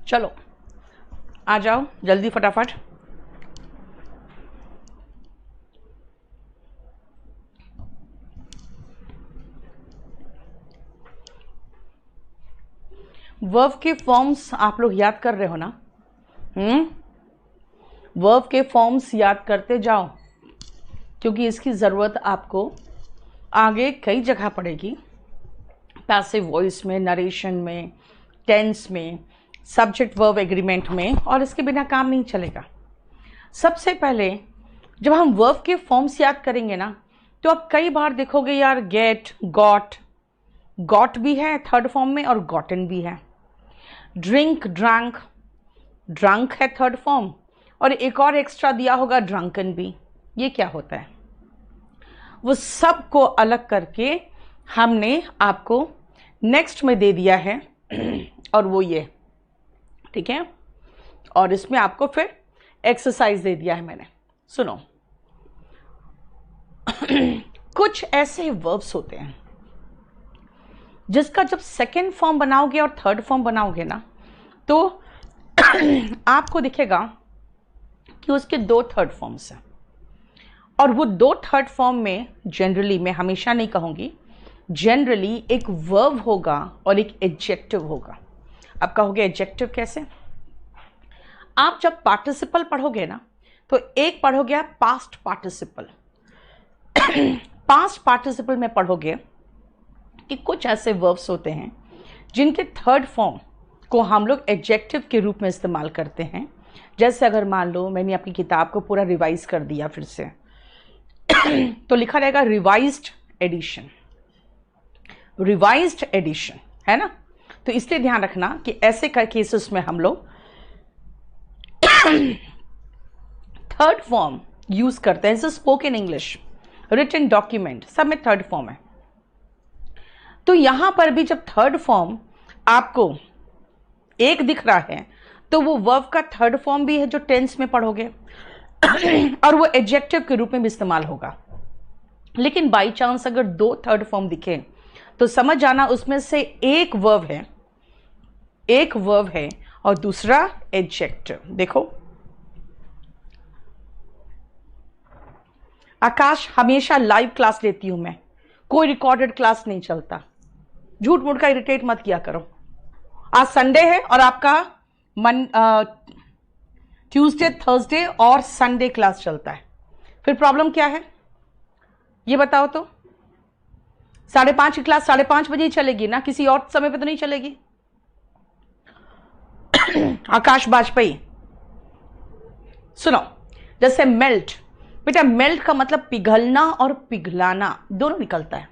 चलो आ जाओ जल्दी फटाफट। वर्ब के फॉर्म्स आप लोग याद कर रहे हो ना? वर्ब के फॉर्म्स याद करते जाओ, क्योंकि इसकी ज़रूरत आपको आगे कई जगह पड़ेगी। पैसिव वॉइस में, नरेशन में, टेंस में, सब्जेक्ट वर्ब एग्रीमेंट में, और इसके बिना काम नहीं चलेगा। सबसे पहले जब हम वर्ब के फॉर्म्स याद करेंगे ना, तो आप कई बार देखोगे यार गेट, गॉट, गॉट भी है थर्ड फॉर्म में और गॉटन भी है। ड्रिंक, ड्रंक, ड्रंक है थर्ड फॉर्म, और एक और एक्स्ट्रा दिया होगा ड्रंकन भी। ये क्या होता है? वो सब को अलग करके हमने आपको नेक्स्ट में दे दिया है, और वो ये, ठीक है। और इसमें आपको फिर एक्सरसाइज दे दिया है मैंने। सुनो, कुछ ऐसे वर्ब्स होते हैं जिसका जब सेकेंड फॉर्म बनाओगे और थर्ड फॉर्म बनाओगे ना, तो आपको दिखेगा कि उसके दो थर्ड फॉर्म्स हैं। और वो दो थर्ड फॉर्म में जनरली, मैं हमेशा नहीं कहूँगी, जनरली एक वर्ब होगा और एक एडजेक्टिव होगा। अब कहोगे एडजेक्टिव कैसे? आप जब पार्टिसिपल पढ़ोगे ना, तो एक पढ़ोगे आप पास्ट पार्टिसिपल। पास्ट पार्टिसिपल में पढ़ोगे कि कुछ ऐसे वर्ब्स होते हैं जिनके थर्ड फॉर्म को हम लोग एडजेक्टिव के रूप में इस्तेमाल करते हैं। जैसे अगर मान लो मैंने अपनी किताब को पूरा रिवाइज कर दिया फिर से, तो लिखा रहेगा रिवाइज्ड एडिशन, रिवाइज्ड एडिशन, है ना। तो इसलिए ध्यान रखना कि ऐसे केसेस में हम लोग थर्ड फॉर्म यूज करते हैं। जैसे स्पोकन इंग्लिश, रिटन डॉक्यूमेंट, सब में थर्ड फॉर्म है। तो यहां पर भी जब थर्ड फॉर्म आपको एक दिख रहा है, तो वो वर्ब का थर्ड फॉर्म भी है जो टेंस में पढ़ोगे, और वो एडजेक्टिव के रूप में भी इस्तेमाल होगा। लेकिन बाई चांस अगर दो थर्ड फॉर्म दिखे, तो समझ जाना उसमें से एक वर्ब है, एक वर्ब है और दूसरा एडजेक्टिव। देखो, आकाश हमेशा लाइव क्लास लेती हूं मैं, कोई रिकॉर्डेड क्लास नहीं चलता। झूठ मूठ का इरिटेट मत किया करो। आज संडे है और आपका ट्यूसडे, थर्सडे और संडे क्लास चलता है। फिर प्रॉब्लम क्या है ये बताओ तो? 5:30 की क्लास 5:30 बजे ही चलेगी ना, किसी और समय पे तो नहीं चलेगी। आकाश बाजपेयी, सुनो, जैसे मेल्ट, बेटा मेल्ट का मतलब पिघलना और पिघलाना दोनों निकलता है।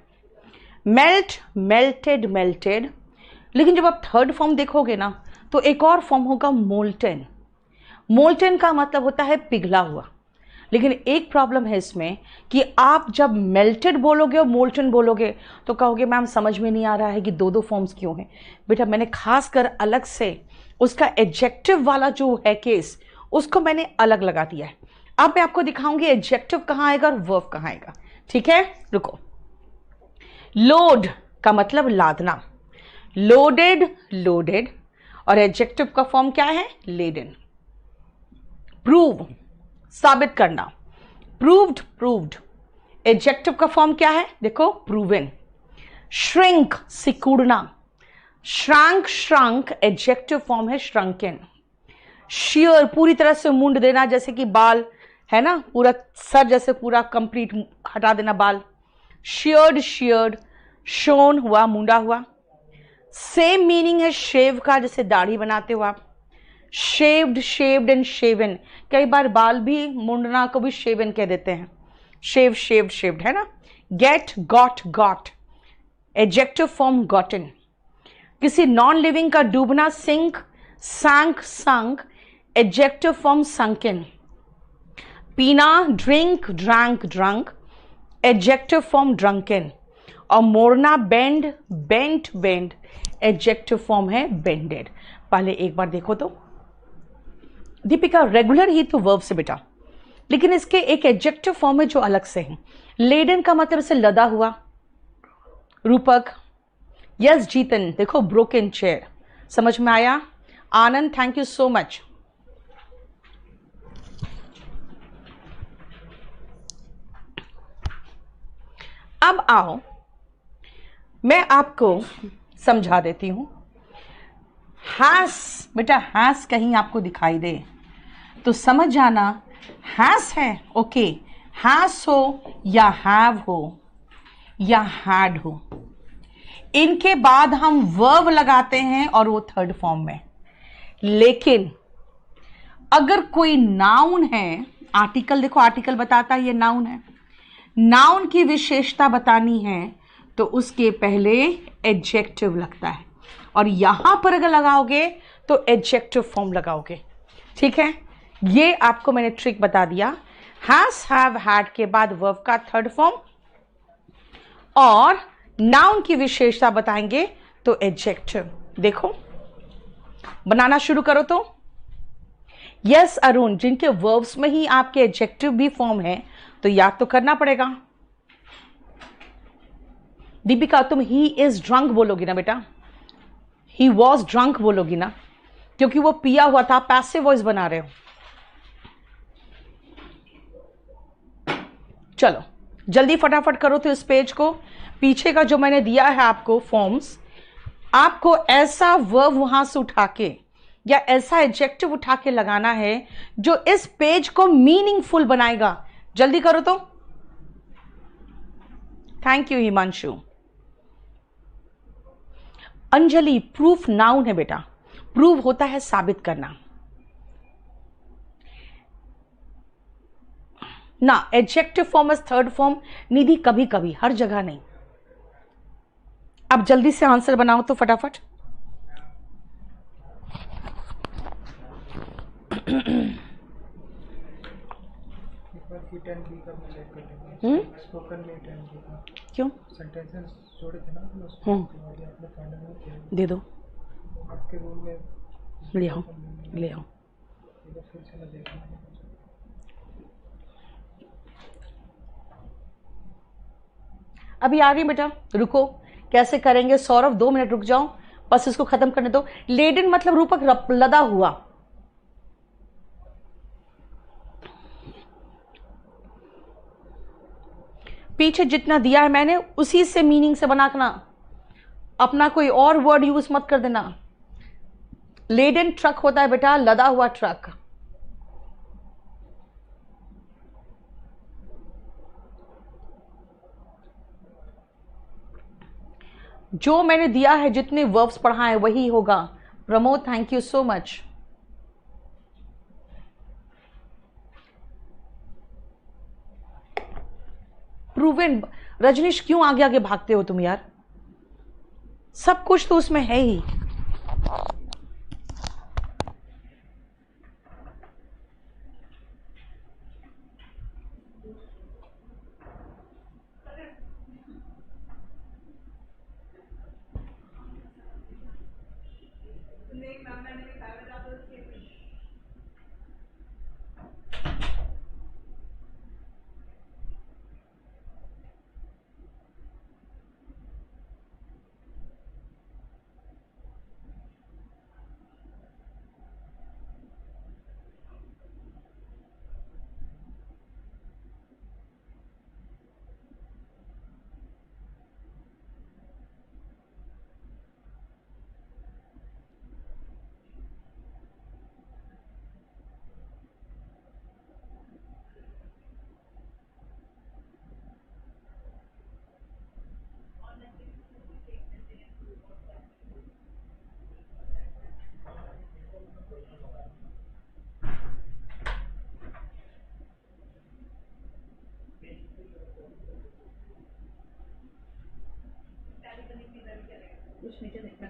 Melt, melted, melted. लेकिन जब आप थर्ड फॉर्म देखोगे ना, तो एक और फॉर्म होगा मोल्टन। मोल्टन का मतलब होता है पिघला हुआ। लेकिन एक प्रॉब्लम है इसमें कि आप जब मेल्टेड बोलोगे और मोल्टन बोलोगे तो कहोगे मैम समझ में नहीं आ रहा है कि दो दो फॉर्म्स क्यों हैं। बेटा मैंने खासकर अलग से उसका एडजेक्टिव वाला जो है केस, उसको मैंने अलग लगा दिया है। अब मैं आपको दिखाऊंगी एडजेक्टिव कहाँ आएगा और वर्ब कहाँ आएगा, ठीक है? रुको। लोड का मतलब लादना, लोडेड, लोडेड, और एडजेक्टिव का फॉर्म क्या है? लेडन। प्रूव, साबित करना, प्रूव्ड, प्रूव्ड। एडजेक्टिव का फॉर्म क्या है? देखो, प्रूवन। श्रिंक, सिकुड़ना, श्रंक, श्रंक, एडजेक्टिव फॉर्म है श्रंकन। शियर, पूरी तरह से मुंड देना, जैसे कि बाल है ना, पूरा सर जैसे पूरा कंप्लीट हटा देना बाल। शियर्ड, शियर्ड, शोन हुआ, मुंडा हुआ। सेम मीनिंग है शेव का, जैसे दाढ़ी बनाते हो आप। शेव्ड, शेव्ड एंड शेवन, कई बार बाल भी मुंडना को भी शेवन कह देते हैं। शेव, शेव्ड, शेव्ड, है ना। Get, got, got, adjective form gotten. किसी नॉन लिविंग का डूबना, sink, sank, sunk, adjective form sunken। पीना, drink, drunk, drunk, adjective form drunken। और मोड़ना, bend, bent, bend, adjective form है बेंडेड। पहले एक बार देखो तो। दीपिका रेगुलर ही तो वर्ब से बेटा, लेकिन इसके एक एडजेक्टिव फॉर्म है जो अलग से है। लेडन का मतलब से लदा हुआ। रूपक, यस जीतन, देखो ब्रोकन चेयर, समझ में आया? आनंद, थैंक यू सो मच। अब आओ मैं आपको समझा देती हूं। हैस, बेटा हैस कहीं आपको दिखाई दे तो समझ जाना हैस है, ओके। हैस हो या हैव हो या हैड हो, इनके बाद हम वर्ब लगाते हैं और वो थर्ड फॉर्म में। लेकिन अगर कोई नाउन है, आर्टिकल देखो, आर्टिकल बताता है ये नाउन है, नाउन की विशेषता बतानी है तो उसके पहले एडजेक्टिव लगता है, और यहां पर अगर लगाओगे तो एडजेक्टिव फॉर्म लगाओगे। ठीक है, ये आपको मैंने ट्रिक बता दिया। हैज, हैव, हैड के बाद वर्ब का थर्ड फॉर्म, और नाउन की विशेषता बताएंगे तो एडजेक्टिव। देखो बनाना शुरू करो तो। यस अरुण, जिनके वर्ब्स में ही आपके एडजेक्टिव भी फॉर्म है तो याद तो करना पड़ेगा। दीपिका, तुम ही इज ड्रंक बोलोगी ना बेटा, ही वॉज ड्रंक बोलोगी ना, क्योंकि वो पिया हुआ था, पैसिव वॉइस बना रहे हो। चलो जल्दी फटाफट करो तो इस पेज को। पीछे का जो मैंने दिया है आपको फॉर्म्स, आपको ऐसा वर्ब वहां से उठा के या ऐसा एडजेक्टिव उठा के लगाना है जो इस पेज को मीनिंगफुल बनाएगा। जल्दी करो तो। Thank you Himanshu. Anjali, proof noun है बेटा, प्रूव होता है साबित करना ना। Adjective form is third form. Nidhi, कभी कभी, हर जगह नहीं। अब जल्दी से आंसर बनाओ तो फटाफट। क्यों? सेंटेंसेस जोड़े थे ना दे दो, आपके रूम में, ले आओ, ले आओ। फिर से मैं देखना। अभी आ गई बेटा, रुको, कैसे करेंगे? सौरभ 2 मिनट रुक जाओ, बस इसको खत्म करने दो। लेडन मतलब रूपक लदा हुआ। पीछे जितना दिया है मैंने उसी से मीनिंग से बनाना, अपना कोई और वर्ड यूज मत कर देना। लेडन ट्रक होता है बेटा, लदा हुआ ट्रक। जो मैंने दिया है, जितने वर्ब्स पढ़ाए वही होगा। Pramod, thank you so much. Proven, Rajnish क्यों आगे आगे भागते हो तुम यार? सब कुछ तो उसमें है ही। कुछ नीचे देखना,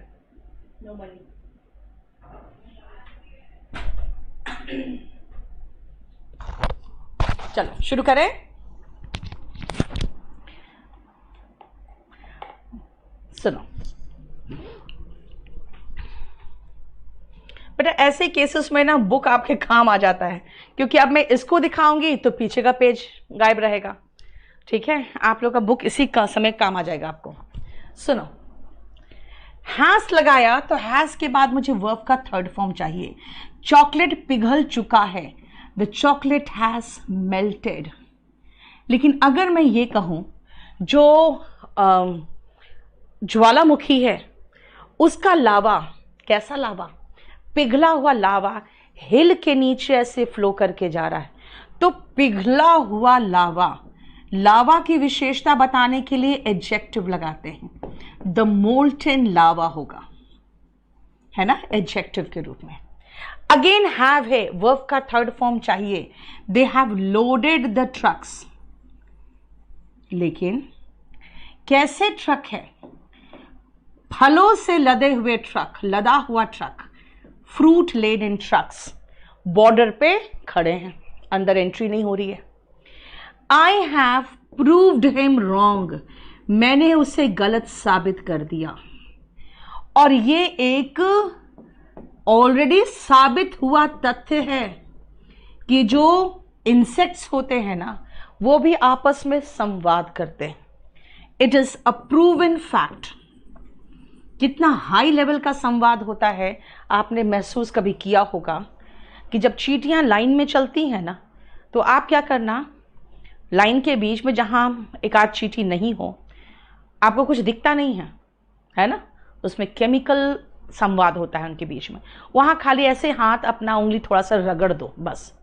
नो मनी। चलो शुरू करें। सुनो, बेटा ऐसे केसेस में ना बुक आपके काम आ जाता है, क्योंकि अब मैं इसको दिखाऊंगी तो पीछे का पेज गायब रहेगा। ठीक है, आप लोग का बुक इसी का समय काम आ जाएगा आपको। सुनो, हैज लगाया तो हैज के बाद मुझे वर्ब का थर्ड फॉर्म चाहिए। चॉकलेट पिघल चुका है, द चॉकलेट हैज मेल्टेड। लेकिन अगर मैं ये कहूं जो ज्वालामुखी है उसका लावा, कैसा लावा, पिघला हुआ लावा हिल के नीचे ऐसे फ्लो करके जा रहा है, तो पिघला हुआ लावा, लावा की विशेषता बताने के लिए एडजेक्टिव लगाते हैं, द मोल्टन लावा होगा, है ना, एडजेक्टिव के रूप में। अगेन हैव है, वर्ब का थर्ड फॉर्म चाहिए, they have loaded the trucks. लेकिन कैसे ट्रक है, फलों से लदे हुए ट्रक, लदा हुआ truck, fruit laden trucks border पे खड़े हैं, अंदर एंट्री नहीं हो रही है। I have proved him wrong, मैंने उसे गलत साबित कर दिया। और ये एक ऑलरेडी साबित हुआ तथ्य है कि जो इंसेक्ट्स होते हैं ना वो भी आपस में संवाद करते हैं। It is a proven fact. कितना हाई लेवल का संवाद होता है आपने महसूस कभी किया होगा कि जब चींटियां लाइन में चलती हैं ना, तो आप क्या करना, लाइन के बीच में जहां एक आध चींटी नहीं हो, आपको कुछ दिखता नहीं है, है ना, उसमें केमिकल संवाद होता है उनके बीच में, वहां खाली ऐसे हाथ अपना उंगली थोड़ा सा रगड़ दो बस,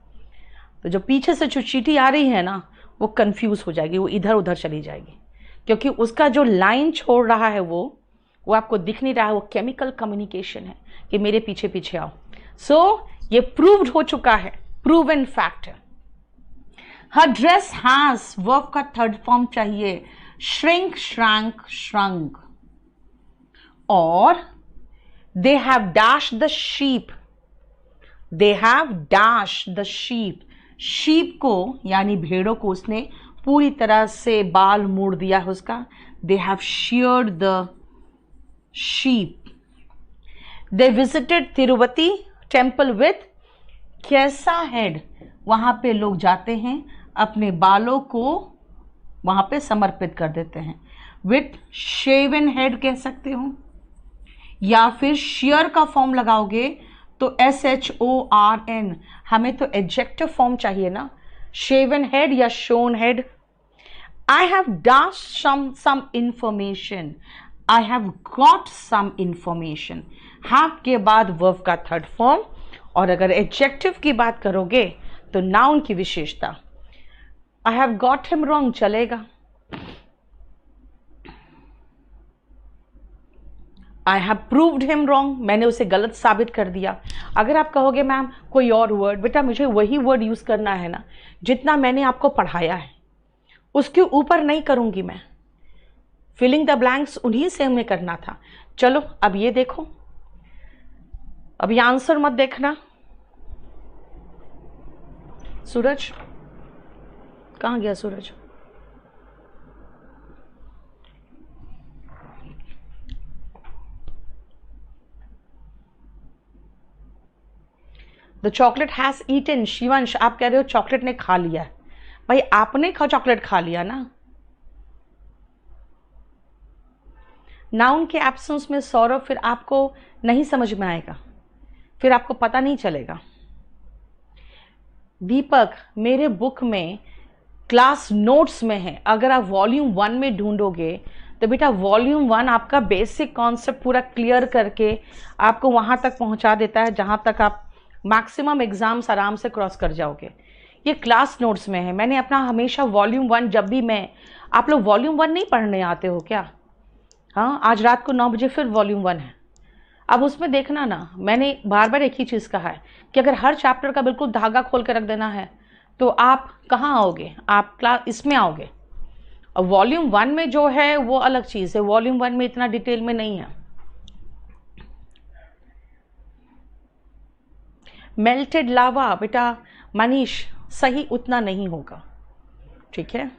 तो जो पीछे से जो चींटी आ रही है ना वो कंफ्यूज हो जाएगी, वो इधर उधर चली जाएगी, क्योंकि उसका जो लाइन छोड़ रहा है वो आपको दिख नहीं रहा है, वो केमिकल कम्युनिकेशन है कि मेरे पीछे पीछे आओ। सो ये प्रूव्ड हो चुका है, प्रूवन फैक्ट है। हर ड्रेस हैज, वर्ब का थर्ड फॉर्म चाहिए, श्रिंक, श्रैंक, श्रंक। और they have dash the sheep, they have dash the sheep, sheep को यानी भेड़ों को उसने पूरी तरह से बाल मोड़ दिया है उसका, they have sheared the sheep. They visited Tirupati temple with, कैसा हेड, वहां पे लोग जाते हैं अपने बालों को वहां पे समर्पित कर देते हैं, विथ शेवन हेड कह सकते हो, या फिर शेयर का फॉर्म लगाओगे तो SHORN, हमें तो एडजेक्टिव फॉर्म चाहिए ना, शेवन हेड या shorn head. I have dashed some information, I have got some information, have के बाद वर्ब का थर्ड फॉर्म। और अगर एडजेक्टिव की बात करोगे तो नाउन की विशेषता, I have got him wrong चलेगा, I have proved him wrong, मैंने उसे गलत साबित कर दिया। अगर आप कहोगे मैम कोई और वर्ड, बेटा मुझे वही वर्ड यूज करना है ना जितना मैंने आपको पढ़ाया है, उसके ऊपर नहीं करूंगी मैं, फिलिंग द ब्लैंक्स उन्हीं से हमें करना था। चलो अब ये देखो, अब ये आंसर मत देखना। सूरज कहाँ गया, सूरज? The chocolate has eaten, Shivansh आप कह रहे हो चॉकलेट ने खा लिया है, भाई आपने चॉकलेट खा लिया ना। नाउन के एब्सेंस में सौरभ फिर आपको नहीं समझ में आएगा, फिर आपको पता नहीं चलेगा। दीपक मेरे बुक में क्लास नोट्स में है, अगर आप वॉल्यूम 1 में ढूंढोगे तो बेटा वॉल्यूम 1 आपका बेसिक कॉन्सेप्ट पूरा क्लियर करके आपको वहां तक पहुंचा देता है जहां तक आप मैक्सिमम एग्जाम्स आराम से क्रॉस कर जाओगे। ये क्लास नोट्स में है, मैंने अपना हमेशा वॉल्यूम 1, जब भी मैं, आप लोग वॉल्यूम 1 नहीं पढ़ने आते हो क्या? हाँ, आज रात को 9 बजे फिर वॉल्यूम 1 है। अब उसमें देखना ना, मैंने बार बार एक ही चीज़ कहा है कि अगर हर चैप्टर का बिल्कुल धागा खोल के रख देना है तो आप कहाँ आओगे, आप क्लास इसमें आओगे। और वॉल्यूम 1 में जो है वो अलग चीज़ है, वॉल्यूम 1 में इतना डिटेल में नहीं है। मेल्टेड लावा बेटा मनीष सही उतना नहीं होगा, ठीक है।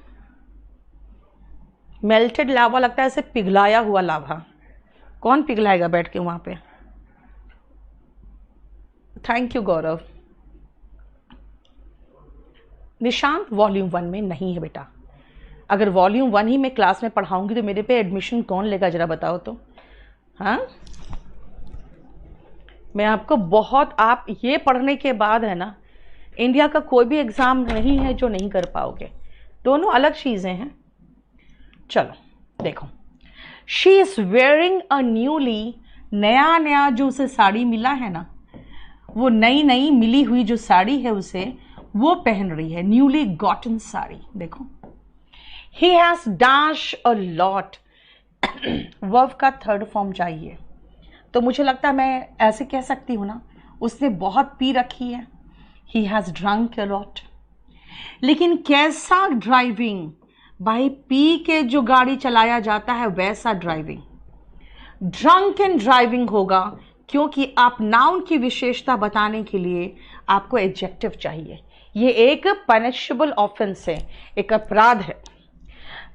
मेल्टेड लावा लगता है ऐसे पिघलाया हुआ लावा, कौन पिघलाएगा बैठ के वहां पे? Thank you Gaurav. Nishant volume 1 में नहीं है बेटा। अगर वॉल्यूम 1 ही मैं क्लास में पढ़ाऊंगी तो मेरे पे एडमिशन कौन लेगा, जरा बताओ तो। हाँ, मैं आपको बहुत, आप ये पढ़ने के बाद है ना, इंडिया का कोई भी एग्ज़ाम नहीं है जो नहीं कर पाओगे, दोनों अलग चीज़ें हैं। चलो देखो, she is wearing a newly, नया नया जो उसे साड़ी मिला है ना, वो नई नई मिली हुई जो साड़ी है उसे वो पहन रही है, न्यूली गॉटन साड़ी। देखो, he has dash a lot, verb का थर्ड फॉर्म चाहिए, तो मुझे लगता है मैं ऐसे कह सकती हूँ ना, उसने बहुत पी रखी है, he has drunk a lot. लेकिन कैसा ड्राइविंग भाई, पी के जो गाड़ी चलाया जाता है वैसा ड्राइविंग, ड्रंक एंड ड्राइविंग होगा, क्योंकि आप नाउन की विशेषता बताने के लिए आपको एडजेक्टिव चाहिए। ये एक पनिशेबल ऑफेंस है, एक अपराध है।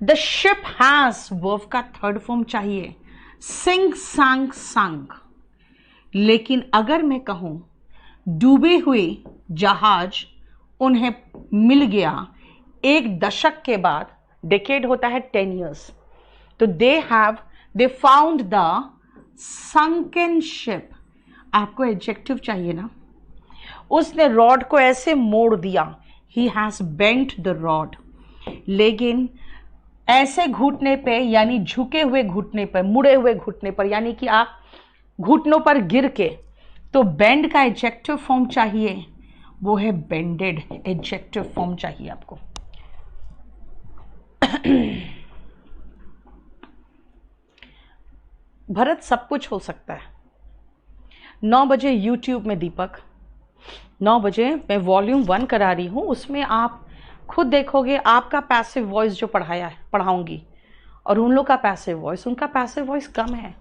द शिप हैज, वर्ब का थर्ड फॉर्म चाहिए, सिंग सांग संग। लेकिन अगर मैं कहूं डूबे हुए जहाज उन्हें मिल गया एक दशक के बाद, डेकेड होता है 10 years, तो they found the sunken ship. आपको एडजेक्टिव चाहिए ना, उसने रॉड को ऐसे मोड़ दिया, he has bent the rod. लेकिन ऐसे घुटने पे, यानी झुके हुए घुटने पर, मुड़े हुए घुटने पर, यानी कि आप घुटनों पर गिर के, तो बेंड का एडजेक्टिव फॉर्म चाहिए, वो है बेंडेड। एडजेक्टिव फॉर्म चाहिए आपको। भरत, सब कुछ हो सकता है। 9 बजे यूट्यूब में दीपक, 9 बजे मैं वॉल्यूम 1 करा रही हूँ, उसमें आप खुद देखोगे, आपका पैसिव वॉइस जो पढ़ाऊंगी और उन लोग का पैसिव वॉइस, उनका पैसिव वॉइस कम है,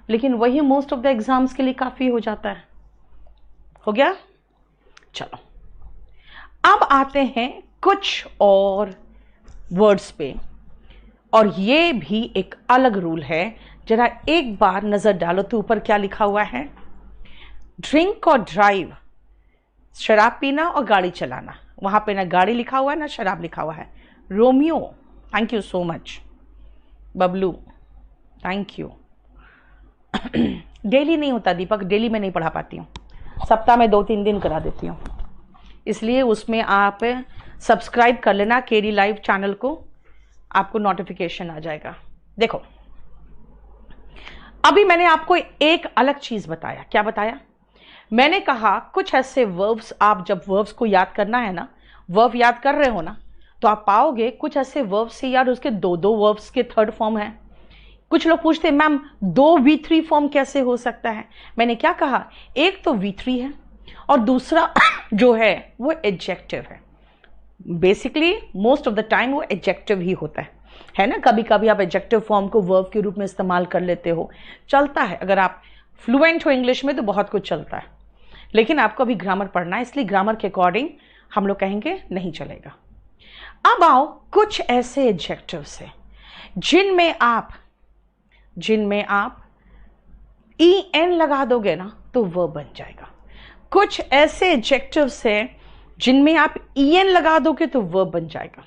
लेकिन वही मोस्ट ऑफ द एग्जाम्स के लिए काफ़ी हो जाता है। हो गया? चलो, अब आते हैं कुछ और वर्ड्स पे, और ये भी एक अलग रूल है। जरा एक बार नज़र डालो तो ऊपर क्या लिखा हुआ है। ड्रिंक और ड्राइव, शराब पीना और गाड़ी चलाना। वहाँ पे ना गाड़ी लिखा हुआ है ना शराब लिखा हुआ है। Romeo, thank you so much. Bablu, thank you. Daily नहीं होता दीपक, डेली मैं नहीं पढ़ा पाती हूँ, सप्ताह में 2-3 दिन करा देती हूँ, इसलिए उसमें आप सब्सक्राइब कर लेना केडी लाइव चैनल को, आपको नोटिफिकेशन आ जाएगा। देखो, अभी मैंने आपको एक अलग चीज बताया। क्या बताया? मैंने कहा कुछ ऐसे वर्ब्स, आप जब वर्ब्स को याद करना है ना, वर्ब याद कर रहे हो ना, तो आप पाओगे कुछ ऐसे वर्ब्स से यार उसके 2-2 वर्ब्स के थर्ड फॉर्म है। कुछ लोग पूछते हैं मैम 2 V3 फॉर्म कैसे हो सकता है? मैंने क्या कहा, एक तो V3 है और दूसरा जो है वो एडजेक्टिव है। Basically most of the time वो एडजेक्टिव ही होता है ना। कभी कभी आप एडजेक्टिव फॉर्म को वर्ब के रूप में इस्तेमाल कर लेते हो, चलता है। अगर आप फ्लुएंट हो इंग्लिश में तो बहुत कुछ चलता है, लेकिन आपको अभी ग्रामर पढ़ना है, इसलिए ग्रामर के अकॉर्डिंग हम लोग कहेंगे नहीं चलेगा। अब आओ कुछ ऐसे एडजेक्टिव्स हैं जिनमें आप en लगा दोगे ना तो वर्ब बन जाएगा। कुछ ऐसे एडजेक्टिव्स हैं जिनमें आप en लगा दोगे तो वर्ब बन जाएगा।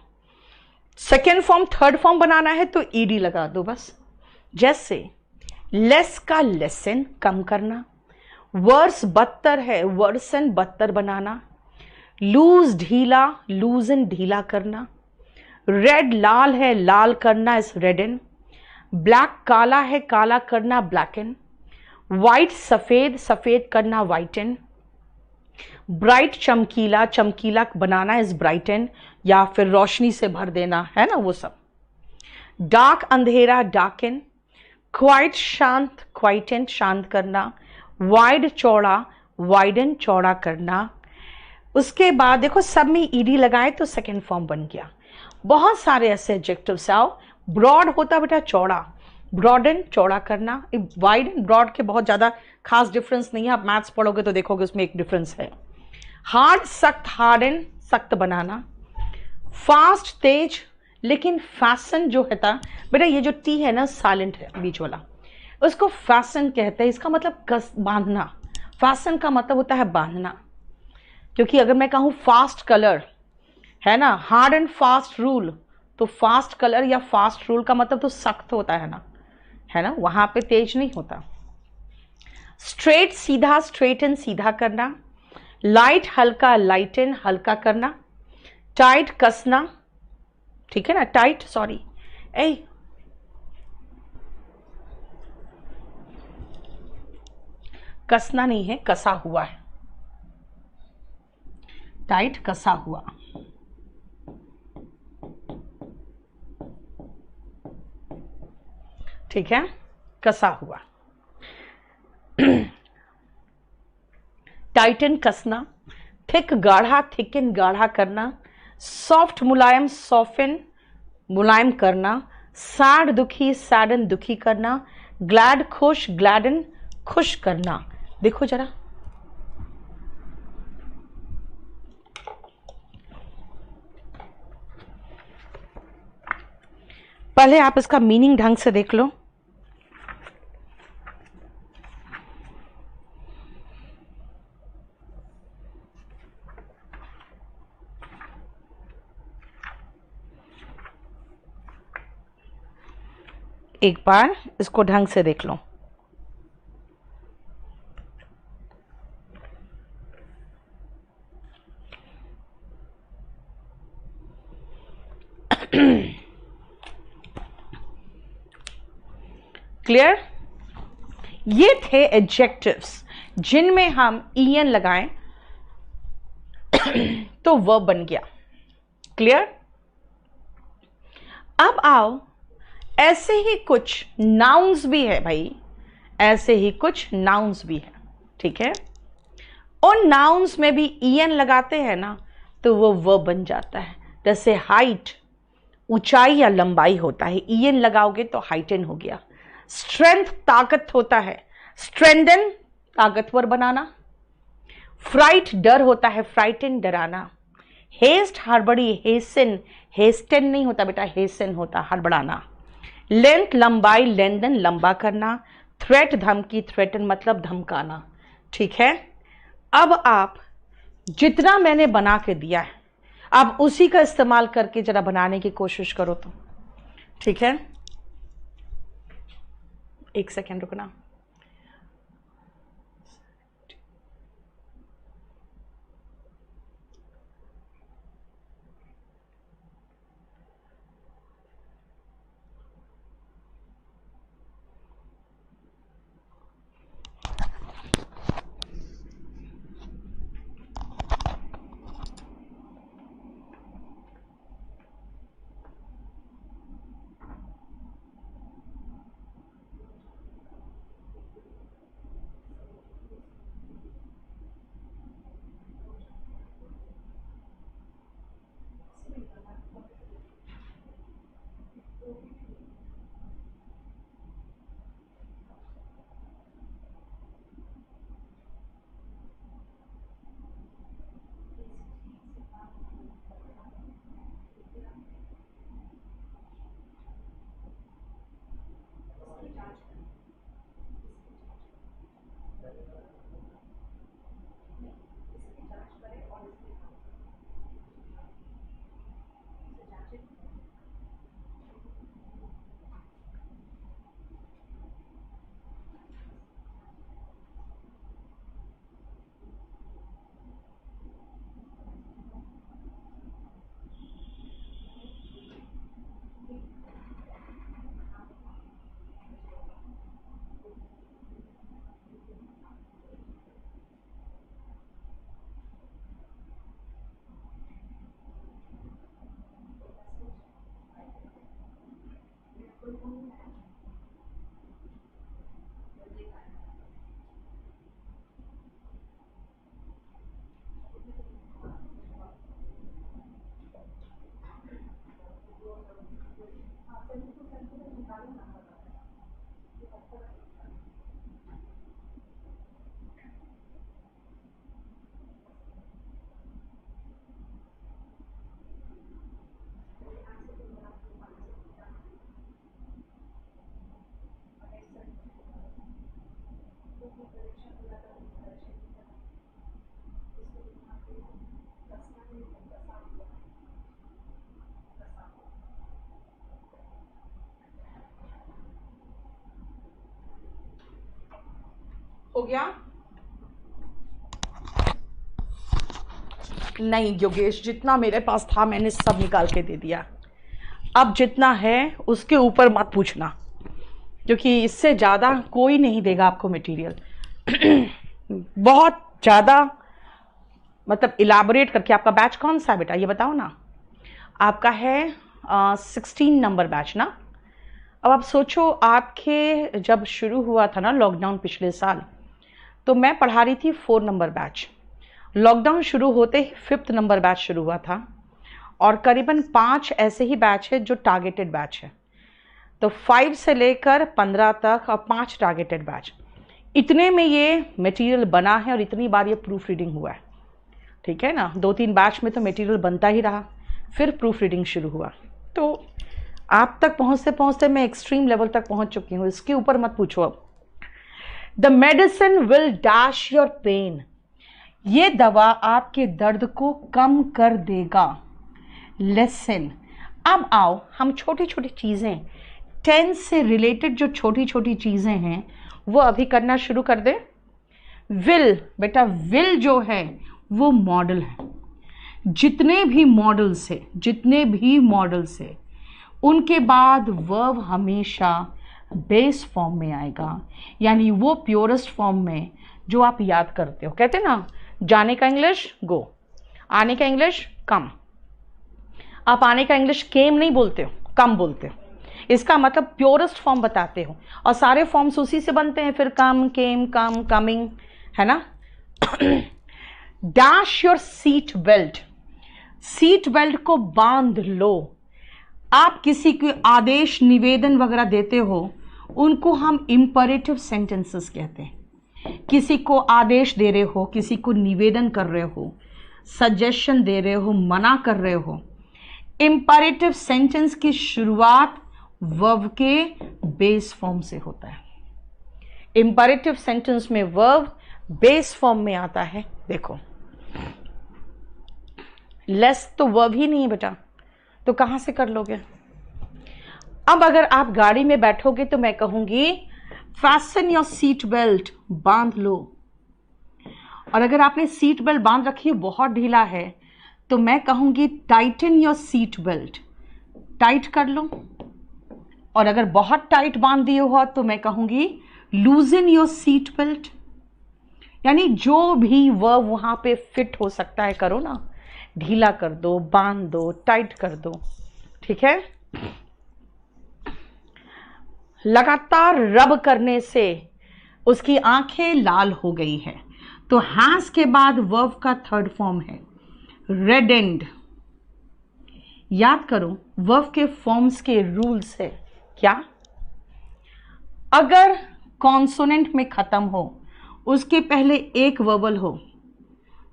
सेकेंड फॉर्म थर्ड फॉर्म बनाना है तो ed लगा दो बस। जैसे लेस का लेसन, कम करना। वर्स बदतर है, वर्सन बदतर बनाना। लूज ढीला, लूजन ढीला करना। रेड लाल है, लाल करना इज रेडन। ब्लैक काला है, काला करना ब्लैकन। वाइट सफेद, सफेद करना वाइटन। ब्राइट चमकीला, चमकीला बनाना इज ब्राइटन, या फिर रोशनी से भर देना, है ना वो सब। डार्क अंधेरा, डार्कन। क्वाइट शांत, क्वाइटन शांत करना। वाइड चौड़ा, वाइडन चौड़ा करना। उसके बाद देखो सब में ईडी लगाए तो सेकेंड फॉर्म बन गया। बहुत सारे ऐसे एडजेक्टिव्स आओ। ब्रॉड होता बेटा चौड़ा, ब्रॉडन चौड़ा करना। वाइड एंड ब्रॉड के बहुत ज़्यादा खास डिफरेंस नहीं है, आप मैथ्स पढ़ोगे तो देखोगे उसमें एक डिफरेंस है। हार्ड सख्त, हार्डन सख्त बनाना। फास्ट तेज, लेकिन फैशन जो है था बेटा, ये जो टी है ना साइलेंट है बीच वाला, उसको फैशन कहते हैं। इसका मतलब कस बांधना, फैशन का मतलब होता है बांधना, क्योंकि अगर मैं कहूँ फास्ट कलर, है ना, हार्ड एंड फास्ट रूल, तो फास्ट कलर या फास्ट रूल का मतलब तो सख्त होता है ना, है ना, वहां पे तेज नहीं होता। स्ट्रेट सीधा, स्ट्रेट एंड सीधा करना। लाइट हल्का, लाइट एंड हल्का करना। टाइट कसना, ठीक है ना, टाइट, सॉरी, ए कसना नहीं है, कसा हुआ है, टाइट कसा हुआ। ठीक है, कसा हुआ। टाइटन कसना। थिक गाढ़ा, थिकन गाढ़ा करना। सॉफ्ट मुलायम, सॉफन मुलायम करना। सैड दुखी, सैडन दुखी करना। ग्लैड खुश, ग्लैडन खुश करना। देखो जरा, पहले आप इसका मीनिंग ढंग से देख लो। एक बार इसको ढंग से देख लो। क्लियर? ये थे एडजेक्टिव्स जिनमें हम ईएन लगाएं तो वर्ब बन गया। क्लियर? अब आओ, ऐसे ही कुछ नाउन्स भी है भाई, ऐसे ही कुछ नाउन्स भी है, ठीक है। उन नाउन्स में भी ईएन लगाते हैं ना तो वो वर्ब बन जाता है। जैसे हाइट, ऊंचाई या लंबाई होता है, ईएन लगाओगे तो हाइटन हो गया। स्ट्रेंथ, ताकत होता है, स्ट्रेंथन ताकतवर बनाना। फ्राइट, डर होता है, फ्राइटन डराना। हेस्ट, हड़बड़ी, हेसन, हेस्टन नहीं होता बेटा, हेसन होता हड़बड़ाना। लेंथ, लंबाई, लेंदन लंबा करना। थ्रेट, धमकी, थ्रेटन मतलब धमकाना, ठीक है। अब आप जितना मैंने बना के दिया है आप उसी का इस्तेमाल करके जरा बनाने की कोशिश करो तो, ठीक है। एक सेकेंड रुकना। हो गया? नहीं योगेश, जितना मेरे पास था मैंने सब निकाल के दे दिया। अब जितना है उसके ऊपर मत पूछना, क्योंकि इससे ज़्यादा कोई नहीं देगा आपको मटेरियल। बहुत ज़्यादा मतलब इलाबोरेट करके। आपका बैच कौन सा है बेटा, ये बताओ ना। आपका है 16 नंबर बैच ना। अब आप सोचो, आपके जब शुरू हुआ था ना लॉकडाउन पिछले साल, तो मैं पढ़ा रही थी 4 नंबर बैच। लॉकडाउन शुरू होते ही 5th नंबर बैच शुरू हुआ था, और करीबन 5 ऐसे ही बैच है जो टारगेटेड बैच है। तो 5 से लेकर 15 तक और 5 टारगेटेड बैच, इतने में ये मटेरियल बना है और इतनी बार ये प्रूफ रीडिंग हुआ है। ठीक है ना, 2-3 बैच में तो मटेरियल बनता ही रहा, फिर प्रूफ रीडिंग शुरू हुआ। तो आप तक पहुँचते पहुँचते मैं एक्सट्रीम लेवल तक पहुँच चुकी हूँ, इसके ऊपर मत पूछो। अब the medicine will dash your pain, ये दवा आपके दर्द को कम कर देगा। लेसन। अब आओ हम छोटी छोटी चीज़ें, टेंस से रिलेटेड जो छोटी छोटी चीज़ें हैं वो अभी करना शुरू कर दे। विल, बेटा विल जो है वो मॉडल है। जितने भी मॉडल्स है उनके बाद वर्ब हमेशा बेस फॉर्म में आएगा, यानी वो प्योरेस्ट फॉर्म में जो आप याद करते हो। कहते ना, जाने का इंग्लिश गो, आने का इंग्लिश कम। आप आने का इंग्लिश केम नहीं बोलते हो, कम बोलते हो। इसका मतलब प्योरेस्ट फॉर्म बताते हो, और सारे फॉर्म्स उसी से बनते हैं फिर, कम, केम, कम, कमिंग, है ना। Dash your seat belt, seat belt को बांध लो। आप किसी को आदेश निवेदन वगैरह देते हो, उनको हम इंपरेटिव सेंटेंसेस कहते हैं। किसी को आदेश दे रहे हो, किसी को निवेदन कर रहे हो, सजेशन दे रहे हो, मना कर रहे हो। इंपरेटिव सेंटेंस की शुरुआत वर्ब के बेस फॉर्म से होता है। इंपरेटिव सेंटेंस में वर्ब बेस फॉर्म में आता है। देखो, लेस तो वर्ब ही नहीं है बेटा, तो कहां से कर लोगे। अब अगर आप गाड़ी में बैठोगे तो मैं कहूंगी फैस्टन योर सीट बेल्ट, बांध लो। और अगर आपने सीट बेल्ट बांध रखी है, बहुत ढीला है, तो मैं कहूंगी Titan your seat belt, tight कर लो। और अगर बहुत टाइट बांध दिए हो तो मैं कहूंगी लूजन योर सीट बेल्ट। यानी जो भी वर्ब वहां पे फिट हो सकता है करो ना, ढीला कर दो, बांध दो, टाइट कर दो। ठीक है। लगातार रब करने से उसकी आंखें लाल हो गई है, तो हैज के बाद वर्ब का 3rd फॉर्म है रेडेंड। याद करो वर्ब के फॉर्म्स के रूल्स है क्या। अगर कॉन्सोनेंट में खत्म हो, उसके पहले एक वर्बल हो,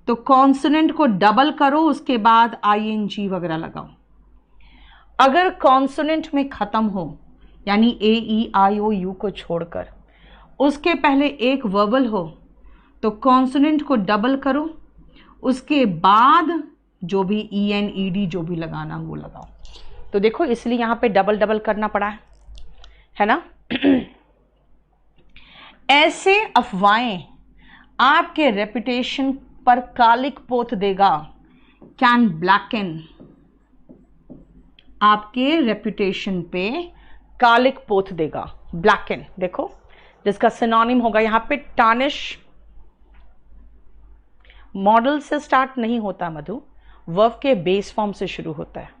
तो कॉन्सोनेंट को डबल करो, उसके बाद ing वगैरह लगाओ। अगर कॉन्सोनेंट में खत्म हो, यानी ए ई आई ओ यू को छोड़कर, उसके पहले एक वर्बल हो, तो कॉन्सोनेंट को डबल करो, उसके बाद जो भी ई एन ई डी जो भी लगाना वो लगाओ। तो देखो, इसलिए यहां पे डबल डबल करना पड़ा है ना। ऐसे अफवाहें आपके रेपुटेशन पर कालिक पोत देगा। कैन ब्लैकन, आपके रेपुटेशन पे कालिक पोत देगा। ब्लैकन देखो, जिसका सिनोनिम होगा यहां पे टार्निश। मॉडल से स्टार्ट नहीं होता मधु, वर्ब के बेस फॉर्म से शुरू होता है।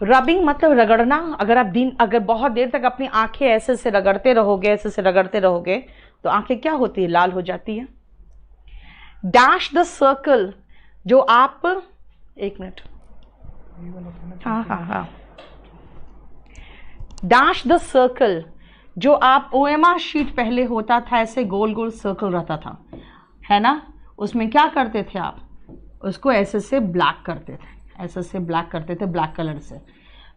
रबिंग मतलब रगड़ना। अगर आप अगर बहुत देर तक अपनी आंखें ऐसे से रगड़ते रहोगे, तो आंखें क्या होती है, लाल हो जाती है। डैश द सर्कल, जो आप, एक मिनट, हाँ, डैश द सर्कल, जो आप ओएमआर शीट पहले होता था, ऐसे गोल गोल सर्कल रहता था, है ना। उसमें क्या करते थे आप, उसको ऐसे से ब्लैक करते थे, ब्लैक कलर से।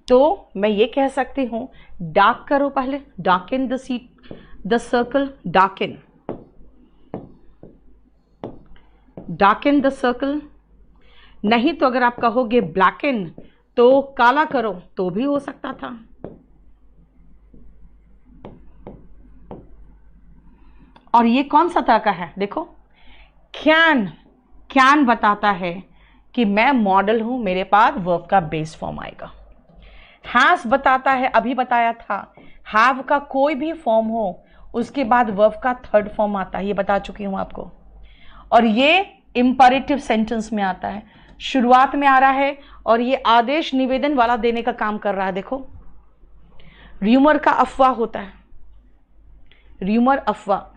तो मैं ये कह सकती हूं डार्क करो पहले, darken the seat the circle, darken the circle. नहीं तो अगर आप कहोगे ब्लैकन, तो काला करो तो भी हो सकता था। और ये कौन सा तरह का है, देखो कैन, कैन बताता है कि मैं मॉडल हूं, मेरे पास वर्ब का बेस फॉर्म आएगा। हैज बताता है, अभी बताया था, हैव का कोई भी फॉर्म हो उसके बाद वर्ब का थर्ड फॉर्म आता है, ये बता चुकी हूं आपको। और ये इंपरेटिव सेंटेंस में आता है, शुरुआत में आ रहा है और ये आदेश निवेदन वाला देने का काम कर रहा है। देखो र्यूमर का अफवाह होता है, र्यूमर अफवाह।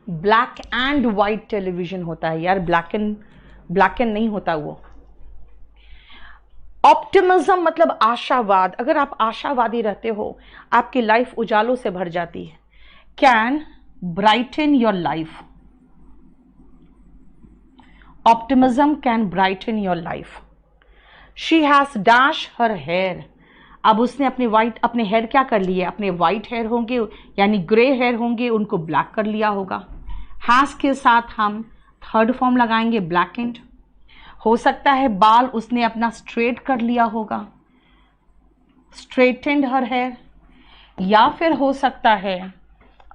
ब्लैक एंड व्हाइट टेलीविजन होता है यार, ब्लैक एंड नहीं होता वो। ऑप्टिमिज्म मतलब आशावाद, अगर आप आशावादी रहते हो आपकी लाइफ उजालों से भर जाती है। Can brighten your life, optimism can brighten your life. She has dash her hair, अब उसने अपने हेयर क्या कर लिए, अपने वाइट हेयर होंगे यानी ग्रे हेयर होंगे उनको ब्लैक कर लिया होगा। हैज के साथ हम थर्ड फॉर्म लगाएंगे ब्लैकेंड। हो सकता है बाल उसने अपना स्ट्रेट कर लिया होगा, स्ट्रेटेंड हर हेयर। या फिर हो सकता है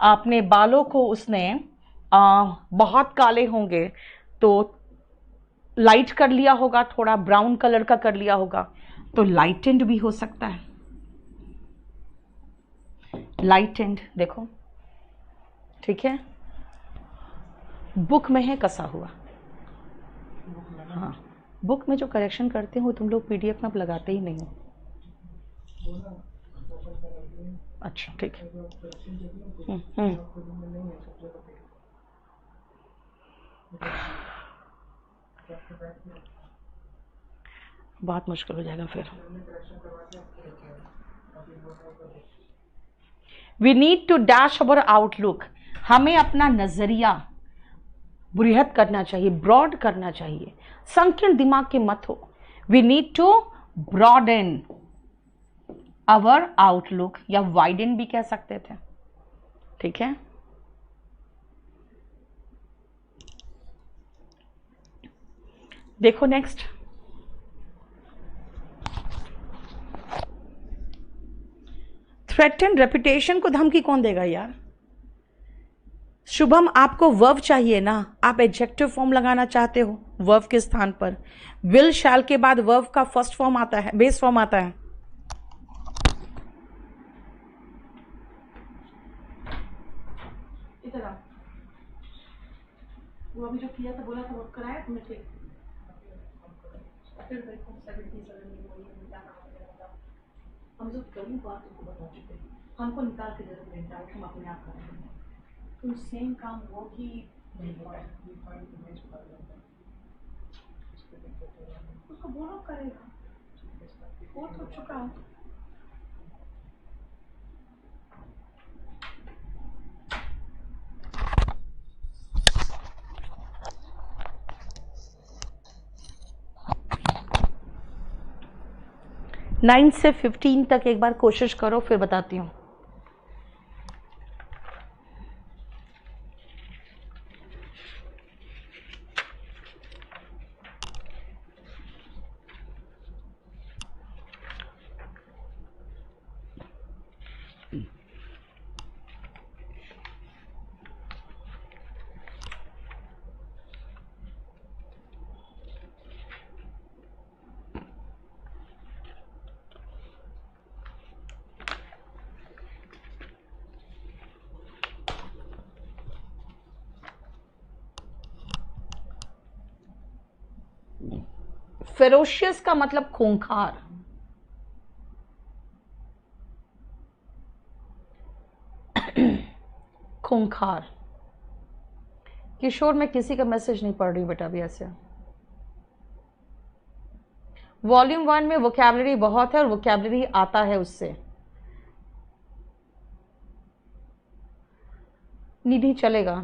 अपने बालों को उसने बहुत काले होंगे तो लाइट कर लिया होगा, थोड़ा ब्राउन कलर का कर लिया होगा, तो लाइटेंड भी हो सकता है। लाइटेंड देखो, ठीक है। बुक में है कसा हुआ, हाँ बुक में जो करेक्शन करते हो तुम लोग पीडीएफ में आप लगाते ही नहीं हो। अच्छा ठीक है। बहुत मुश्किल हो जाएगा फिर। We need to dash our outlook, हमें अपना नजरिया बृहद करना चाहिए, ब्रॉड करना चाहिए, संकीर्ण दिमाग के मत हो। We need to broaden our outlook या वाइडन भी कह सकते थे, ठीक है। देखो नेक्स्ट, थ्रेटन रेपुटेशन को धमकी कौन देगा यार। शुभम आपको वर्ब चाहिए ना, आप एडजेक्टिव फॉर्म लगाना चाहते हो वर्ब के स्थान पर। विल शैल के बाद वर्ब का फर्स्ट फॉर्म आता है, बेस फॉर्म आता है। इधर आओ, वो अभी जो किया था बोला था वो कराया तुमने, ठीक। फिर देखो 77 हम जो कई बात तुमको बता चुके हैं, हमको निकाल के जरूरत नहीं डाउट, हम अपने आप करेंगे। तुम सेम काम वो भी नहीं होगा, उसको बोलो करेगा, वो तो चुका है। नाइन से 15 तक एक बार कोशिश करो फिर बताती हूँ। फेरोशियस का मतलब खूंखार, खूंखार। किशोर मैं किसी का मैसेज नहीं पढ़ रही बेटा अभी ऐसे। वॉल्यूम 1 में वोकैबलरी बहुत है और वोकैबलरी आता है उससे। निधि चलेगा,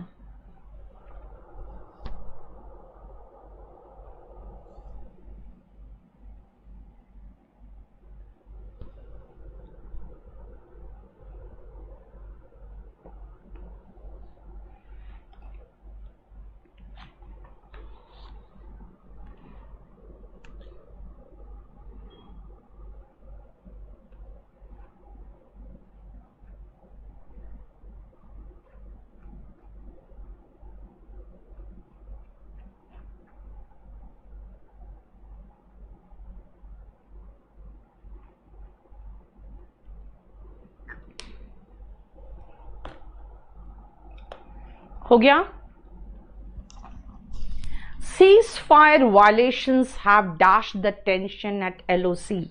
हो गया। Cease fire violations have dash the tension eight LOC।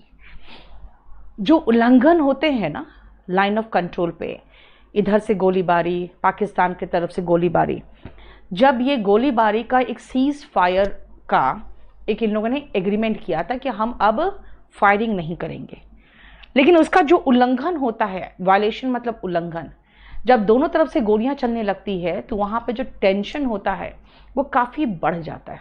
जो उल्लंघन होते हैं ना लाइन ऑफ कंट्रोल पे, इधर से गोलीबारी, पाकिस्तान की तरफ से गोलीबारी, जब ये गोलीबारी का एक सीज फायर का एक इन लोगों ने एग्रीमेंट किया था कि हम अब फायरिंग नहीं करेंगे, लेकिन उसका जो उल्लंघन होता है, वायलेशन मतलब उल्लंघन, जब दोनों तरफ से गोलियां चलने लगती है तो वहां पे जो टेंशन होता है वो काफी बढ़ जाता है।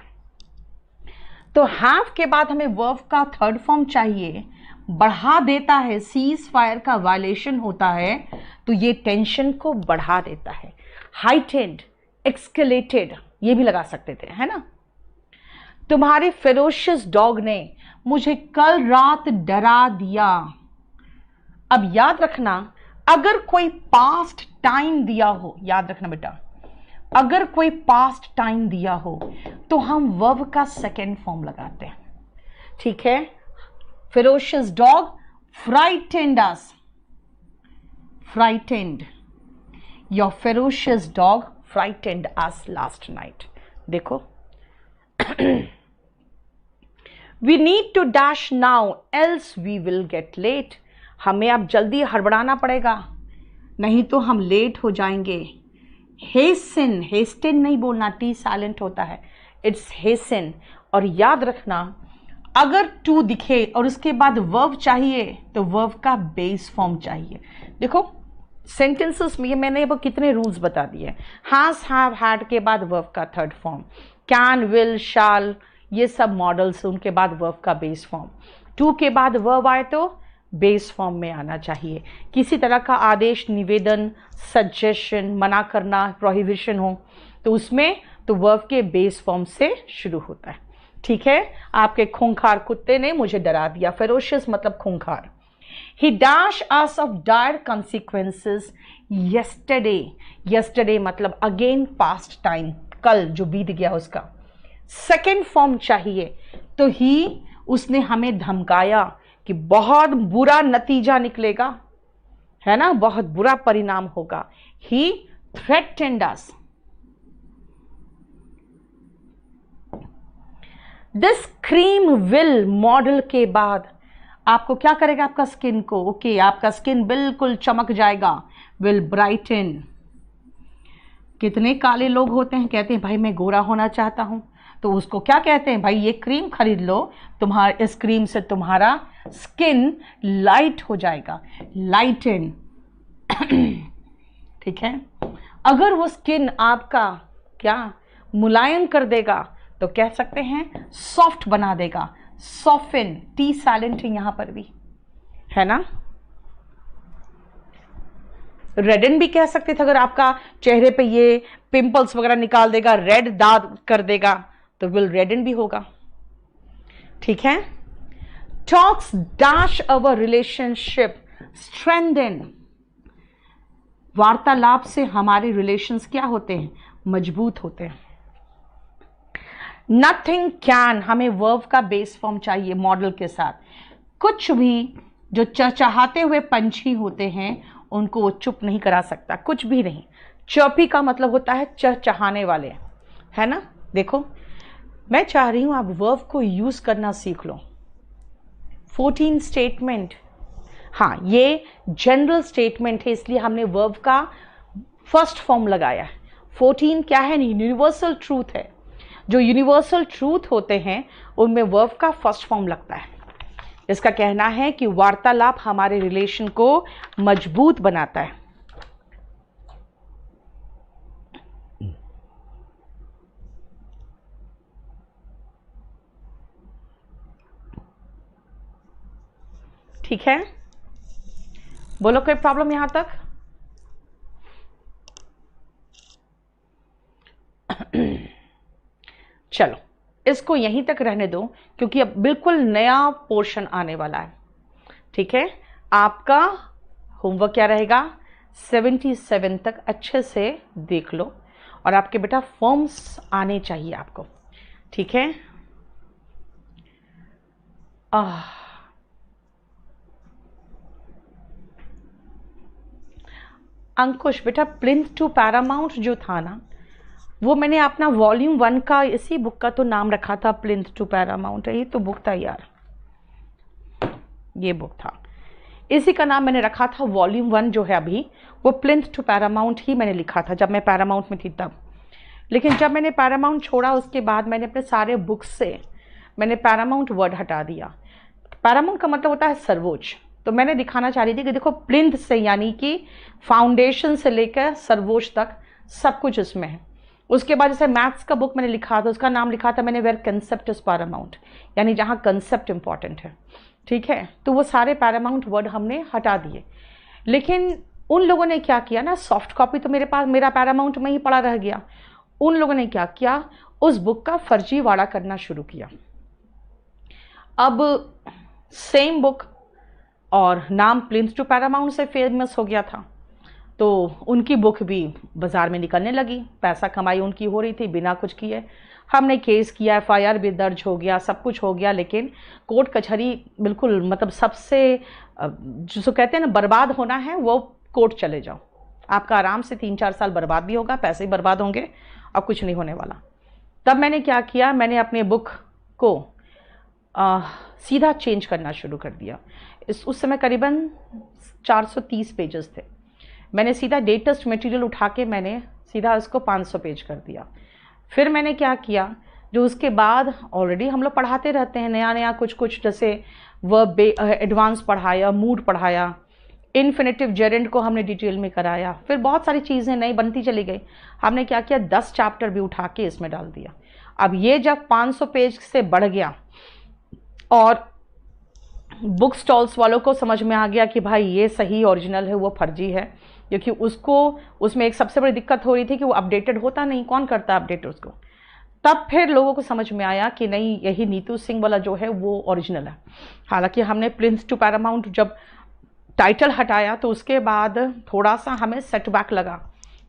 तो हैव के बाद हमें वर्ब का थर्ड फॉर्म चाहिए, बढ़ा देता है, सीज फायर का वायलेशन होता है तो ये टेंशन को बढ़ा देता है। हाइटेंड, एक्सकेलेटेड ये भी लगा सकते थे, है ना। तुम्हारे फेरोशियस डॉग ने मुझे कल रात डरा दिया। अब याद रखना, अगर कोई पास्ट टाइम दिया हो, याद रखना बेटा, अगर कोई पास्ट टाइम दिया हो तो हम वर्ब का सेकेंड फॉर्म लगाते हैं, ठीक है। Ferocious dog frightened us, frightened, your ferocious dog frightened us last night. देखो, we need to dash now else we will get late. हमें अब जल्दी हड़बड़ाना पड़ेगा, नहीं तो हम लेट हो जाएंगे। हेसन, हेस्टेन नहीं बोलना, टी साइलेंट होता है, इट्स हेसन। और याद रखना, अगर टू दिखे और उसके बाद वर्ब चाहिए तो वर्ब का बेस फॉर्म चाहिए। देखो सेंटेंसेस में मैंने वो कितने रूल्स बता दिए। हैज, हैव, हैड के बाद वर्ब का थर्ड फॉर्म, कैन, विल, शाल, ये सब मॉडल्स, उनके बाद वर्ब का बेस फॉर्म। टू के बाद वर्ब आए तो बेस फॉर्म में आना चाहिए। किसी तरह का आदेश, निवेदन, सजेशन, मना करना, प्रोहिबिशन हो तो उसमें तो वर्ब के बेस फॉर्म से शुरू होता है, ठीक है। आपके खूंखार कुत्ते ने मुझे डरा दिया, फेरोशियस मतलब खूंखार। He dashed us of dire consequences yesterday, yesterday मतलब अगेन पास्ट टाइम, कल जो बीत गया उसका सेकेंड फॉर्म चाहिए। तो ही, उसने हमें धमकाया कि बहुत बुरा नतीजा निकलेगा, है ना, बहुत बुरा परिणाम होगा। He threatened us. This cream will model के बाद आपको क्या करेगा, आपका स्किन को, ओके, आपका स्किन बिल्कुल चमक जाएगा। विल ब्राइटन, कितने काले लोग होते हैं, कहते हैं भाई मैं गोरा होना चाहता हूं, तो उसको क्या कहते हैं, भाई ये क्रीम खरीद लो, तुम्हारे इस क्रीम से तुम्हारा स्किन लाइट हो जाएगा, लाइटन, ठीक है। अगर वो स्किन आपका क्या मुलायम कर देगा तो कह सकते हैं सॉफ्ट बना देगा, सॉफ्टन, टी साइलेंट है यहां पर भी, है ना। रेडन भी कह सकते थे, अगर आपका चेहरे पे ये पिंपल्स वगैरह निकाल देगा, रेड दाग कर देगा तो विल रेडन भी होगा, ठीक है। Talks dash our relationship strengthen, वार्तालाप से हमारे रिलेशंस क्या होते हैं, मजबूत होते हैं। नथिंग कैन, हमें वर्ब का बेस फॉर्म चाहिए मॉडल के साथ। कुछ भी, जो चहचहाते हुए पंछी होते हैं उनको वो चुप नहीं करा सकता, कुछ भी नहीं। चौपी का मतलब होता है चहचहाने वाले, है ना। देखो मैं चाह रही हूं आप वर्ब को यूज करना सीख लो। 14 स्टेटमेंट, हाँ ये जनरल स्टेटमेंट है इसलिए हमने वर्ब का फर्स्ट फॉर्म लगाया है। 14 क्या है, यूनिवर्सल ट्रूथ है। जो यूनिवर्सल ट्रूथ होते हैं उनमें वर्ब का फर्स्ट फॉर्म लगता है। इसका कहना है कि वार्तालाप हमारे रिलेशन को मजबूत बनाता है। ठीक है, बोलो कोई प्रॉब्लम यहां तक? चलो इसको यहीं तक रहने दो क्योंकि अब बिल्कुल नया पोर्शन आने वाला है, ठीक है। आपका होमवर्क क्या रहेगा, 77 तक अच्छे से देख लो और आपके बेटा फॉर्म्स आने चाहिए आपको, ठीक है। अंकुश बेटा प्लिंथ टू पैरामाउंट जो था ना, वो मैंने अपना वॉल्यूम 1 का, इसी बुक का तो नाम रखा था प्लिंथ टू पैरामाउंट। ये तो बुक था यार, ये बुक था, इसी का नाम मैंने रखा था वॉल्यूम 1 जो है अभी, वो प्लिंथ टू पैरामाउंट ही मैंने लिखा था जब मैं पैरामाउंट में थी तब। लेकिन जब मैंने पैरामाउंट छोड़ा उसके बाद मैंने अपने सारे बुक्स से मैंने पैरामाउंट वर्ड हटा दिया। पैरामाउंट का मतलब होता है सर्वोच्च। तो मैंने दिखाना चाह रही थी कि देखो प्लिंथ से यानी कि फाउंडेशन से लेकर सर्वोच्च तक सब कुछ इसमें है। उसके बाद जैसे मैथ्स का बुक मैंने लिखा था, उसका नाम लिखा था मैंने वेयर कंसेप्ट इज पैरामाउंट, यानी जहाँ कंसेप्ट इंपॉर्टेंट है। ठीक है, तो वो सारे पैरामाउंट वर्ड हमने हटा दिए। लेकिन उन लोगों ने क्या किया ना, सॉफ्ट कॉपी तो मेरे पास मेरा पैरामाउंट में ही पड़ा रह गया। उन लोगों ने क्या किया, उस बुक का फर्जीवाड़ा करना शुरू किया। अब सेम बुक और नाम प्लिंथ टू पैरामाउंट से फेमस हो गया था, तो उनकी बुक भी बाजार में निकलने लगी, पैसा कमाई उनकी हो रही थी बिना कुछ किए। हमने केस किया, FIR भी दर्ज हो गया, सब कुछ हो गया, लेकिन कोर्ट कचहरी बिल्कुल मतलब सबसे जो कहते हैं ना बर्बाद होना है वो कोर्ट चले जाओ, आपका आराम से 3-4 साल बर्बाद भी होगा, पैसे भी बर्बाद होंगे और कुछ नहीं होने वाला। तब मैंने क्या किया, मैंने अपने बुक को सीधा चेंज करना शुरू कर दिया। उस समय करीबन 430 पेजेस थे। मैंने सीधा लेटेस्ट मटेरियल उठा के मैंने सीधा इसको 500 पेज कर दिया। फिर मैंने क्या किया, जो उसके बाद ऑलरेडी हम लोग पढ़ाते रहते हैं नया नया कुछ कुछ, जैसे वर्ब एडवांस पढ़ाया, मूड पढ़ाया, इन्फिनेटिव जेरेंड को हमने डिटेल में कराया, फिर बहुत सारी चीज़ें नई बनती चली गई। हमने क्या किया, 10 चैप्टर भी उठा के इसमें डाल दिया। अब ये जब 500 पेज से बढ़ गया और बुक स्टॉल्स वालों को समझ में आ गया कि भाई ये सही ओरिजिनल है वो फर्जी है, क्योंकि उसको उसमें एक सबसे बड़ी दिक्कत हो रही थी कि वो अपडेटेड होता नहीं, कौन करता अपडेट उसको। तब फिर लोगों को समझ में आया कि नहीं, यही नीतू सिंह वाला जो है वो ओरिजिनल है। हालांकि हमने प्लिंथ टू पैरामाउंट जब टाइटल हटाया तो उसके बाद थोड़ा सा हमें सेटबैक लगा,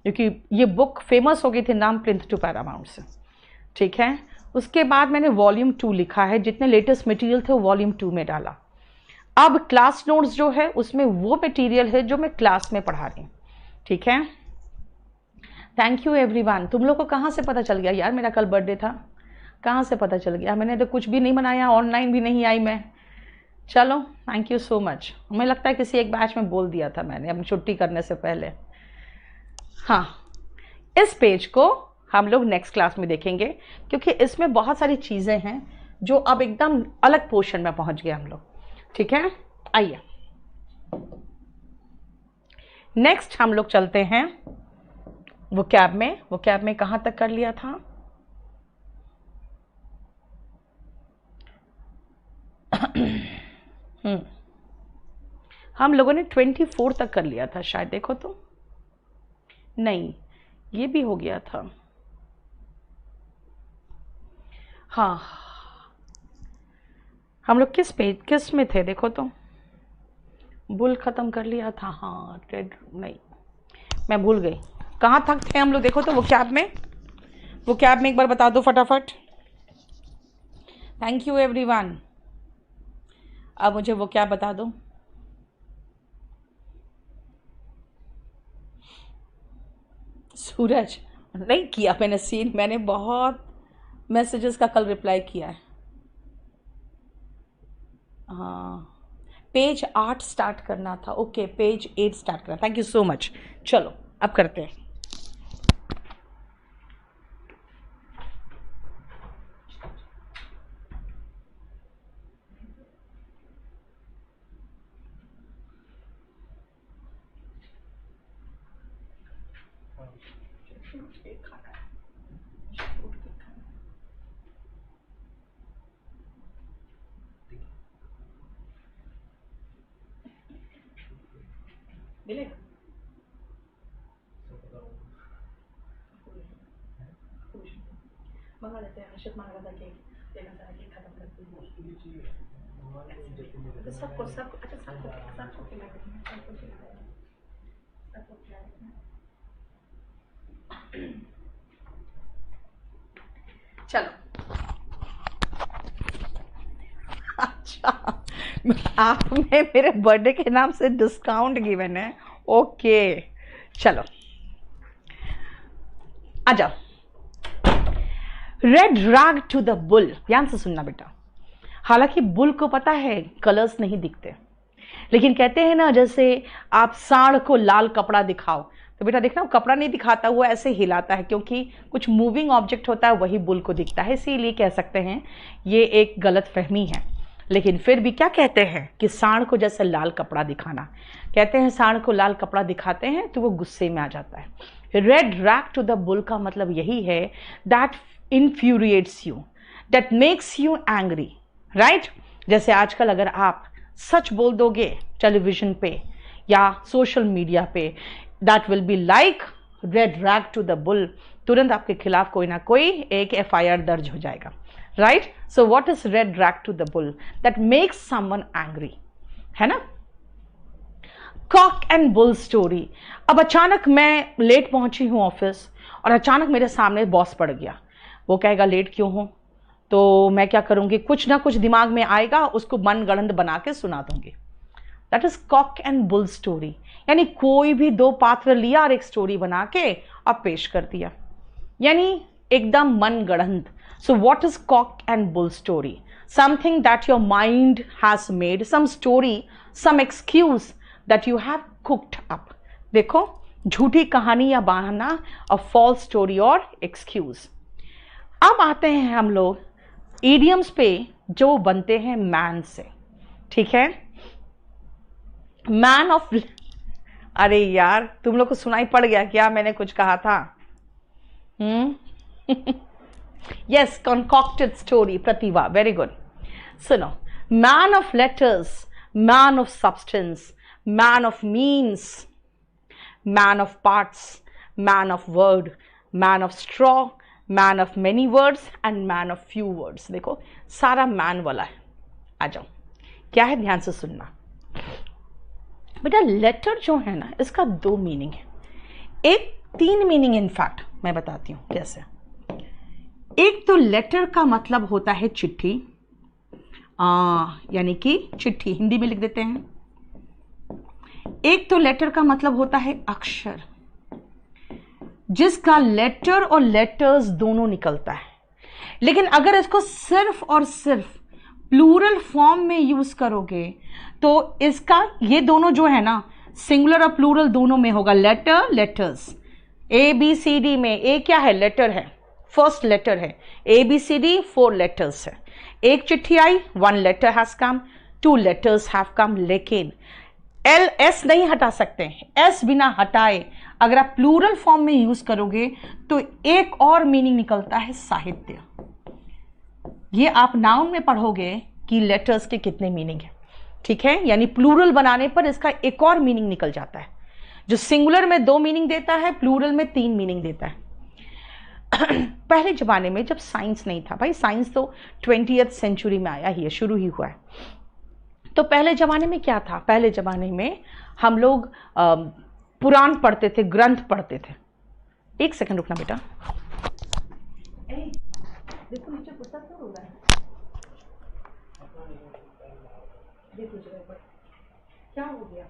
क्योंकि ये बुक फेमस हो गई थी नाम प्लिंथ टू पैरामाउंट से। ठीक है, उसके बाद मैंने वॉल्यूम 2 लिखा है, जितने लेटेस्ट मटेरियल थे वो वॉल्यूम 2 में डाला। अब क्लास नोट्स जो है उसमें वो मटेरियल है जो मैं क्लास में पढ़ा रही हूँ। ठीक है, थैंक यू एवरीवन। तुम लोग को कहाँ से पता चल गया यार मेरा कल बर्थडे था, कहाँ से पता चल गया? मैंने तो कुछ भी नहीं बनाया, ऑनलाइन भी नहीं आई मैं। चलो थैंक यू सो मच। मुझे लगता है किसी एक बैच में बोल दिया था मैंने अपनी छुट्टी करने से पहले। हाँ, इस पेज को हम लोग नेक्स्ट क्लास में देखेंगे, क्योंकि इसमें बहुत सारी चीज़ें हैं जो अब एकदम अलग पोर्शन में पहुंच गए हम लोग। ठीक है, आइए नेक्स्ट हम लोग चलते हैं वोकैब में। वोकैब में कहाँ तक कर लिया था? हम लोगों ने 24 तक कर लिया था शायद, देखो तो, नहीं ये भी हो गया था। हाँ, हम लोग किस में थे देखो तो, बुल खत्म कर लिया था। हाँ ट्रेड नहीं, मैं भूल गई कहाँ तक थे हम लोग, देखो तो वोकैब में एक बार बता दो फटाफट। Thank you everyone. अब मुझे वोकैब बता दो। सूरज नहीं किया मैंने सीन, मैंने बहुत मैसेजेस का कल रिप्लाई किया है। हाँ, पेज 8 स्टार्ट करना था। ओके, पेज 8 स्टार्ट करना। Thank you so much. चलो अब करते हैं। मिलेगा मंगा लेते हैं। हर्षित मांग रहा था केक, लेना सारा केक खत्म कर दी। सबको अच्छा सबको खिला चलो। अच्छा, आपने मेरे बर्थडे के नाम से डिस्काउंट गिवन है। ओके चलो आ जाओ। Red rag to the bull, ध्यान से सुनना बेटा। हालांकि बुल को पता है कलर्स नहीं दिखते, लेकिन कहते हैं ना जैसे आप सांड को लाल कपड़ा दिखाओ, तो बेटा देखना वो कपड़ा नहीं दिखाता, वो ऐसे हिलाता है, क्योंकि कुछ मूविंग ऑब्जेक्ट होता है वही बुल को दिखता है। इसीलिए कह सकते हैं ये एक गलत फहमी है। लेकिन फिर भी क्या कहते हैं कि सांड को जैसे लाल कपड़ा दिखाना, कहते हैं सांड को लाल कपड़ा दिखाते हैं तो वो गुस्से में आ जाता है। Red rag to the bull का मतलब यही है that infuriates you, that makes you angry, right. जैसे आजकल अगर आप सच बोल दोगे टेलीविजन पे या सोशल मीडिया पे, that will be like red rag to the bull, तुरंत आपके खिलाफ कोई ना कोई एक FIR दर्ज हो जाएगा, right. So what is red rag to the bull? That makes someone angry, है ना। Cock and bull story. अब अचानक मैं लेट पहुंची हूं ऑफिस और अचानक मेरे सामने बॉस पड़ गया, वो कहेगा लेट क्यों हो, तो मैं क्या करूंगी, कुछ ना कुछ दिमाग में आएगा, उसको मनगढ़ंत बना के सुना दूंगी। That is cock and bull story, यानी कोई भी दो पात्र लिया और एक स्टोरी बना के और पेश कर दिया, यानी एकदम मनगढ़ंत। So what is cock and bull story? Something that your mind has made, some story, some excuse that you have cooked up. देखो, झूठी कहानी या बहाना, अ फॉल्स स्टोरी और एक्सक्यूज। अब आते हैं हम लोग इडियम्स पे जो बनते हैं मैन से, ठीक है। मैन ऑफ, अरे यार तुम लोग को सुनाई पड़ गया क्या मैंने कुछ कहा था? यस, कॉन्कॉक्टेड स्टोरी, प्रतिभा, वेरी गुड। सुनो, man of letters, man of substance, man of means, man of parts, man of word, man of straw, man of many words and man of few words. देखो सारा man वाला है। आ जाओ, क्या है, ध्यान से सुनना बेटा। लेटर जो है ना, इसका दो मीनिंग है, एक तीन मीनिंग इनफैक्ट मैं बताती हूँ कैसे। एक तो लेटर का मतलब होता है चिट्ठी, यानी कि चिट्ठी हिंदी में लिख देते हैं। एक तो लेटर का मतलब होता है अक्षर, जिसका लेटर और लेटर्स दोनों निकलता है। लेकिन अगर इसको सिर्फ और सिर्फ प्लूरल फॉर्म में यूज करोगे तो इसका ये दोनों जो है ना, सिंगुलर और प्लूरल दोनों में होगा। लेटर, लेटर्स, ABCD में ए क्या है, लेटर है, फर्स्ट लेटर है। ABCD 4 लेटर्स है। एक चिट्ठी आई, 1 letter has come, 2 letters have come. लेकिन LS नहीं हटा सकते, S बिना हटाए अगर आप प्लूरल फॉर्म में यूज करोगे तो एक और मीनिंग निकलता है, साहित्य। ये आप नाउन में पढ़ोगे कि लेटर्स के कितने मीनिंग है, ठीक है। यानी प्लूरल बनाने पर इसका एक और मीनिंग निकल जाता है, जो सिंगुलर में 2 मीनिंग देता है, प्लूरल में 3 मीनिंग देता है। पहले जमाने में जब साइंस नहीं था, भाई साइंस तो 20th सेंचुरी में आया ही है, शुरू ही हुआ है। तो पहले जमाने में क्या था, पहले जमाने में हम लोग पुराण पढ़ते थे, ग्रंथ पढ़ते थे। एक सेकंड रुकना बेटा, देखो नीचे कुत्ता क्यों रो रहा है, देखो जगह पर क्या हो गया।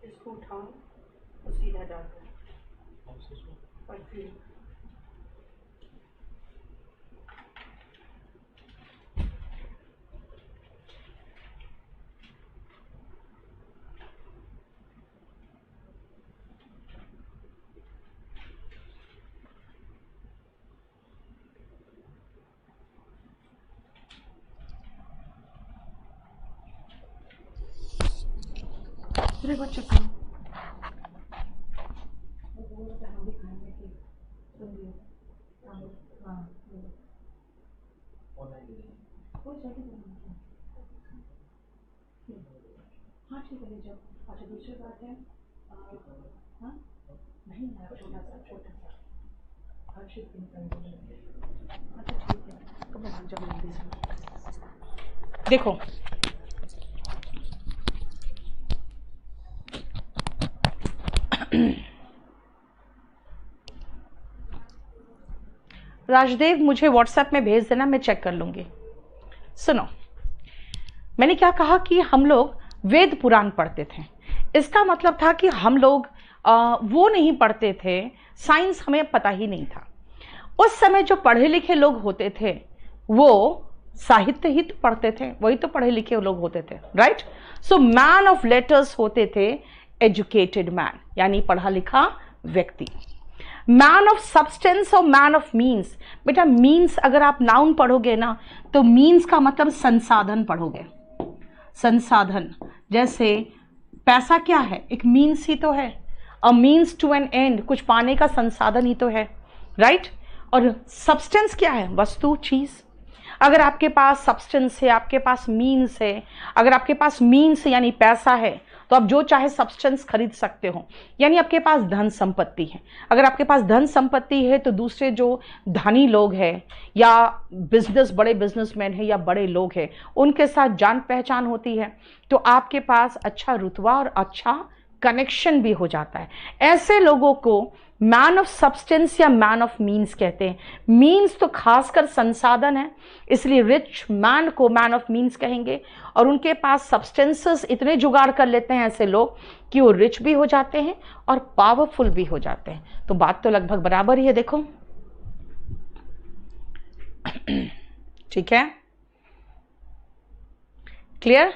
इसको उठाओ और सीधा डाल दो और फिर बच्चों को हाँ ठीक है, ले जाओ। अच्छा दूसरी बात है, हाँ नहीं यार, छोटा सा अच्छा ठीक है, तो मैं भाग जाऊँ जल्दी से। देखो राजदेव मुझे व्हाट्सएप में भेज देना, मैं चेक कर लूंगी। सुनो, मैंने क्या कहा कि हम लोग वेद पुराण पढ़ते थे। इसका मतलब था कि हम लोग वो नहीं पढ़ते थे, साइंस हमें पता ही नहीं था। उस समय जो पढ़े लिखे लोग होते थे वो साहित्य ही तो पढ़ते थे, वही तो पढ़े लिखे लोग होते थे, right. So man of letters होते थे एजुकेटेड मैन, यानी पढ़ा लिखा व्यक्ति। मैन ऑफ सब्सटेंस और मैन ऑफ मीन्स। बेटा मीन्स अगर आप नाउन पढ़ोगे ना तो मीन्स का मतलब संसाधन पढ़ोगे। संसाधन, जैसे पैसा क्या है, एक मीन्स ही तो है, a means to an end, कुछ पाने का संसाधन ही तो है, राइट। और सब्सटेंस क्या है, वस्तु, चीज। अगर आपके पास सब्सटेंस है, आपके पास मीन्स है, अगर आपके पास मीन्स यानी पैसा है तो आप जो चाहे सब्सटेंस खरीद सकते हो, यानी आपके पास धन संपत्ति है। अगर आपके पास धन संपत्ति है तो दूसरे जो धनी लोग हैं या बड़े बिजनेसमैन हैं या बड़े लोग हैं उनके साथ जान पहचान होती है, तो आपके पास अच्छा रुतबा और अच्छा कनेक्शन भी हो जाता है। ऐसे लोगों को मैन ऑफ सब्सटेंस या मैन ऑफ मीन्स कहते हैं। मीन्स तो खासकर संसाधन है, इसलिए रिच मैन को मैन ऑफ मीन्स कहेंगे। और उनके पास सब्सटेंसेस इतने जुगाड़ कर लेते हैं ऐसे लोग कि वो रिच भी हो जाते हैं और पावरफुल भी हो जाते हैं। तो बात तो लगभग बराबर ही है, देखो, ठीक है, क्लियर।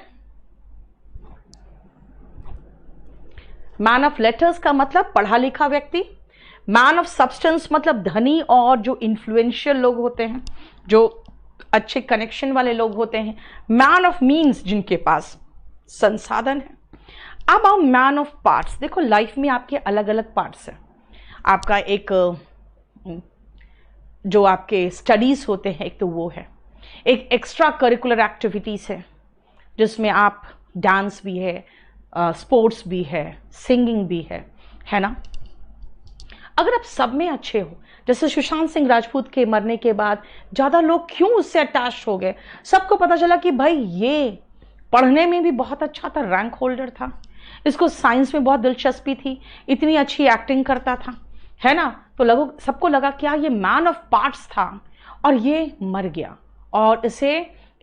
मैन ऑफ लेटर्स का मतलब पढ़ा लिखा व्यक्ति। मैन ऑफ सब्सटेंस मतलब धनी और जो इन्फ्लुएंशियल लोग होते हैं, जो अच्छे कनेक्शन वाले लोग होते हैं। मैन ऑफ मीन्स जिनके पास संसाधन है। अब आओ मैन ऑफ पार्ट्स। देखो लाइफ में आपके अलग अलग पार्ट्स हैं। आपका एक जो आपके स्टडीज होते हैं, एक तो वो है, एक एक्स्ट्रा करिकुलर एक्टिविटीज है जिसमें आप डांस भी है, स्पोर्ट्स भी है, सिंगिंग भी है ना। अगर आप सब में अच्छे हो, जैसे सुशांत सिंह राजपूत के मरने के बाद ज़्यादा लोग क्यों उससे अटैच हो गए, सबको पता चला कि भाई ये पढ़ने में भी बहुत अच्छा था, रैंक होल्डर था, इसको साइंस में बहुत दिलचस्पी थी, इतनी अच्छी एक्टिंग करता था, है ना। तो लोगों सबको लगा क्या ये मैन ऑफ पार्ट्स था और ये मर गया और इसे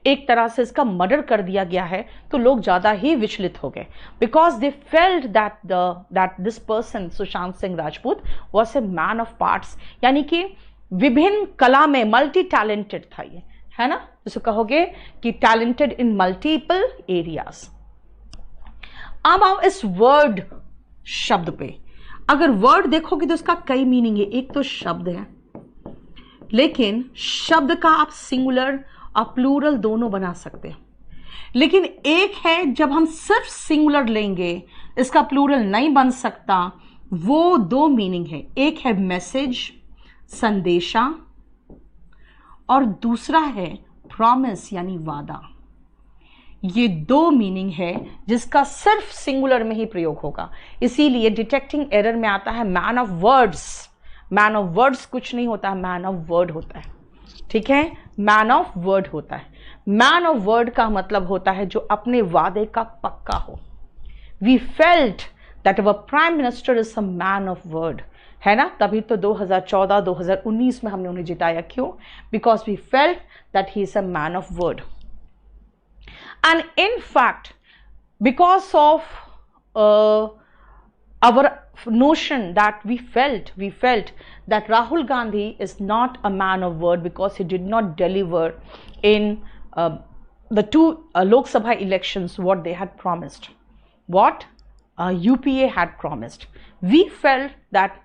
एक तरह से इसका मर्डर कर दिया गया है, तो लोग ज़्यादा ही विचलित हो गए, because they felt that this person Sushant Singh Rajput was a man of parts, यानी कि विभिन्न कला में मल्टी टैलेंटेड था ये, है ना। जिसे कहोगे कि टैलेंटेड इन मल्टीपल एरियाज। अब आओ इस वर्ड शब्द पे। अगर वर्ड देखोगे तो इसका कई मीनिंग है। एक तो शब्द है, लेकिन शब्द का आप सिंगुलर और प्लूरल दोनों बना सकते हैं, लेकिन एक है जब हम सिर्फ सिंगुलर लेंगे इसका प्लूरल नहीं बन सकता। वो दो मीनिंग है, एक है मैसेज, संदेशा, और दूसरा है प्रॉमिस यानी वादा। ये दो मीनिंग है जिसका सिर्फ सिंगुलर में ही प्रयोग होगा। इसीलिए डिटेक्टिंग एरर में आता है man of words. Man of words कुछ नहीं होता, मैन ऑफ वर्ड होता है, ठीक है, मैन ऑफ वर्ड होता है। मैन ऑफ वर्ड का मतलब होता है जो अपने वादे का पक्का हो। We felt that our prime minister is a man of word, है ना। तभी तो 2014-2019 में हमने उन्हें जिताया। क्यों? Because we felt that he is a man of word. And in fact because of our notion that we felt that Rahul Gandhi is not a man of word because he did not deliver in the two Lok Sabha elections what they had promised, what UPA had promised. We felt that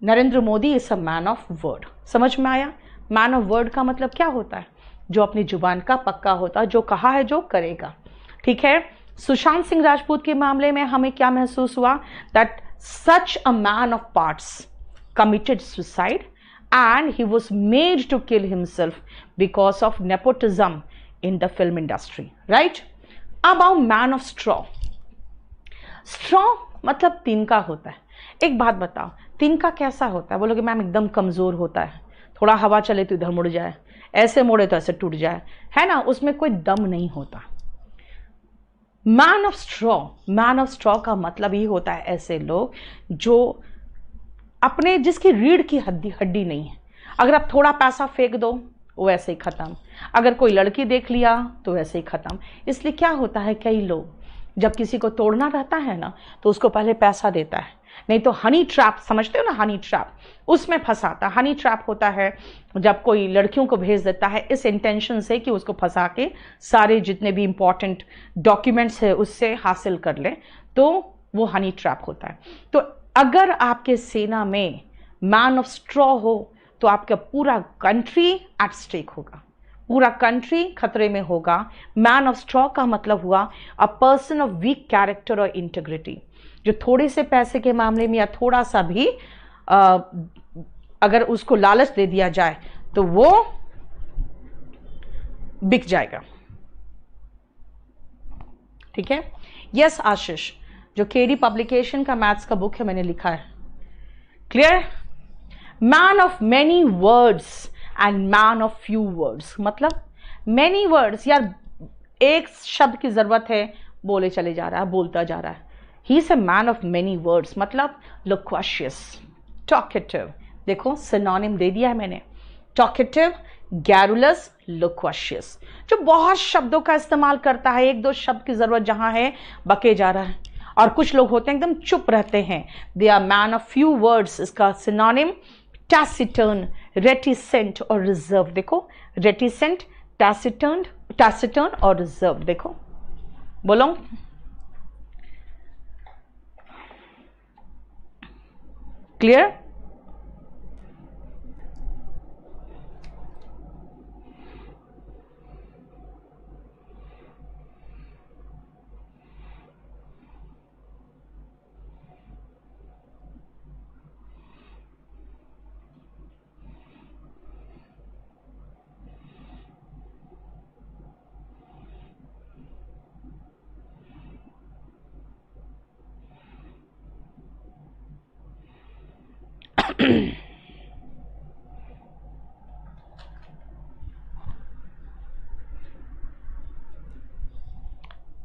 Narendra Modi is a man of word. समझ में आया? Man of word का मतलब क्या होता है? जो अपनी जुबान का पक्का होता है, जो कहा है जो करेगा, ठीक है। सुशांत सिंह राजपूत के मामले में हमें क्या महसूस हुआ? That such a man of parts committed suicide and he was made to kill himself because of nepotism in the film industry, right. अब आओ मैन ऑफ स्ट्रॉ। स्ट्रॉ मतलब तिनका होता है। एक बात बताओ, तिनका कैसा होता है? बोलोगे मैम एकदम कमजोर होता है, थोड़ा हवा चले तो इधर मुड़ जाए, ऐसे मोड़े तो ऐसे टूट जाए, है ना, उसमें कोई दम नहीं होता। Man of straw, man of straw का मतलब ही होता है ऐसे लोग जो अपने, जिसकी रीढ़ की हड्डी हड्डी नहीं है। अगर आप थोड़ा पैसा फेंक दो वैसे ही खत्म, अगर कोई लड़की देख लिया तो वैसे ही खत्म। इसलिए क्या होता है, कई लोग जब किसी को तोड़ना रहता है ना तो उसको पहले पैसा देता है, नहीं तो हनी ट्रैप, समझते हो ना हनी ट्रैप, उसमें फंसाता। हनी ट्रैप होता है जब कोई लड़कियों को भेज देता है इस इंटेंशन से कि उसको फंसा के सारे जितने भी इंपॉर्टेंट डॉक्यूमेंट्स है उससे हासिल कर ले, तो वो हनी ट्रैप होता है। तो अगर आपके सेना में मैन ऑफ स्ट्रॉ हो तो आपका पूरा कंट्री एट स्टेक होगा, पूरा कंट्री खतरे में होगा। मैन ऑफ स्ट्रॉ का मतलब हुआ a person of weak character और इंटीग्रिटी, जो थोड़े से पैसे के मामले में या थोड़ा सा भी अगर उसको लालच दे दिया जाए तो वो बिक जाएगा। ठीक है। यस आशीष, जो केडी पब्लिकेशन का मैथ्स का बुक है मैंने लिखा है। Clear. Man of many words and man of few words, मतलब मेनी वर्ड्स, यार एक शब्द की जरूरत है, बोले चले जा रहा है, बोलता जा रहा है। ही is a man of many words, मतलब लोक्वाशियस, टॉकेटिव। देखो सिनोनिम दे दिया है मैंने, टॉकेटिव, गैरुलस, लोक्वाशियस, जो बहुत शब्दों का इस्तेमाल करता है, एक दो शब्द की जरूरत जहां है बके जा रहा है। और कुछ लोग होते हैं एकदम चुप रहते हैं, they are man of few words. इसका सिनोनिम टैसिटर्न, रेटिसेंट और रिजर्व। देखो रेटिसेंट, टैसिटर्न और रिजर्व। देखो बोलो, क्लियर।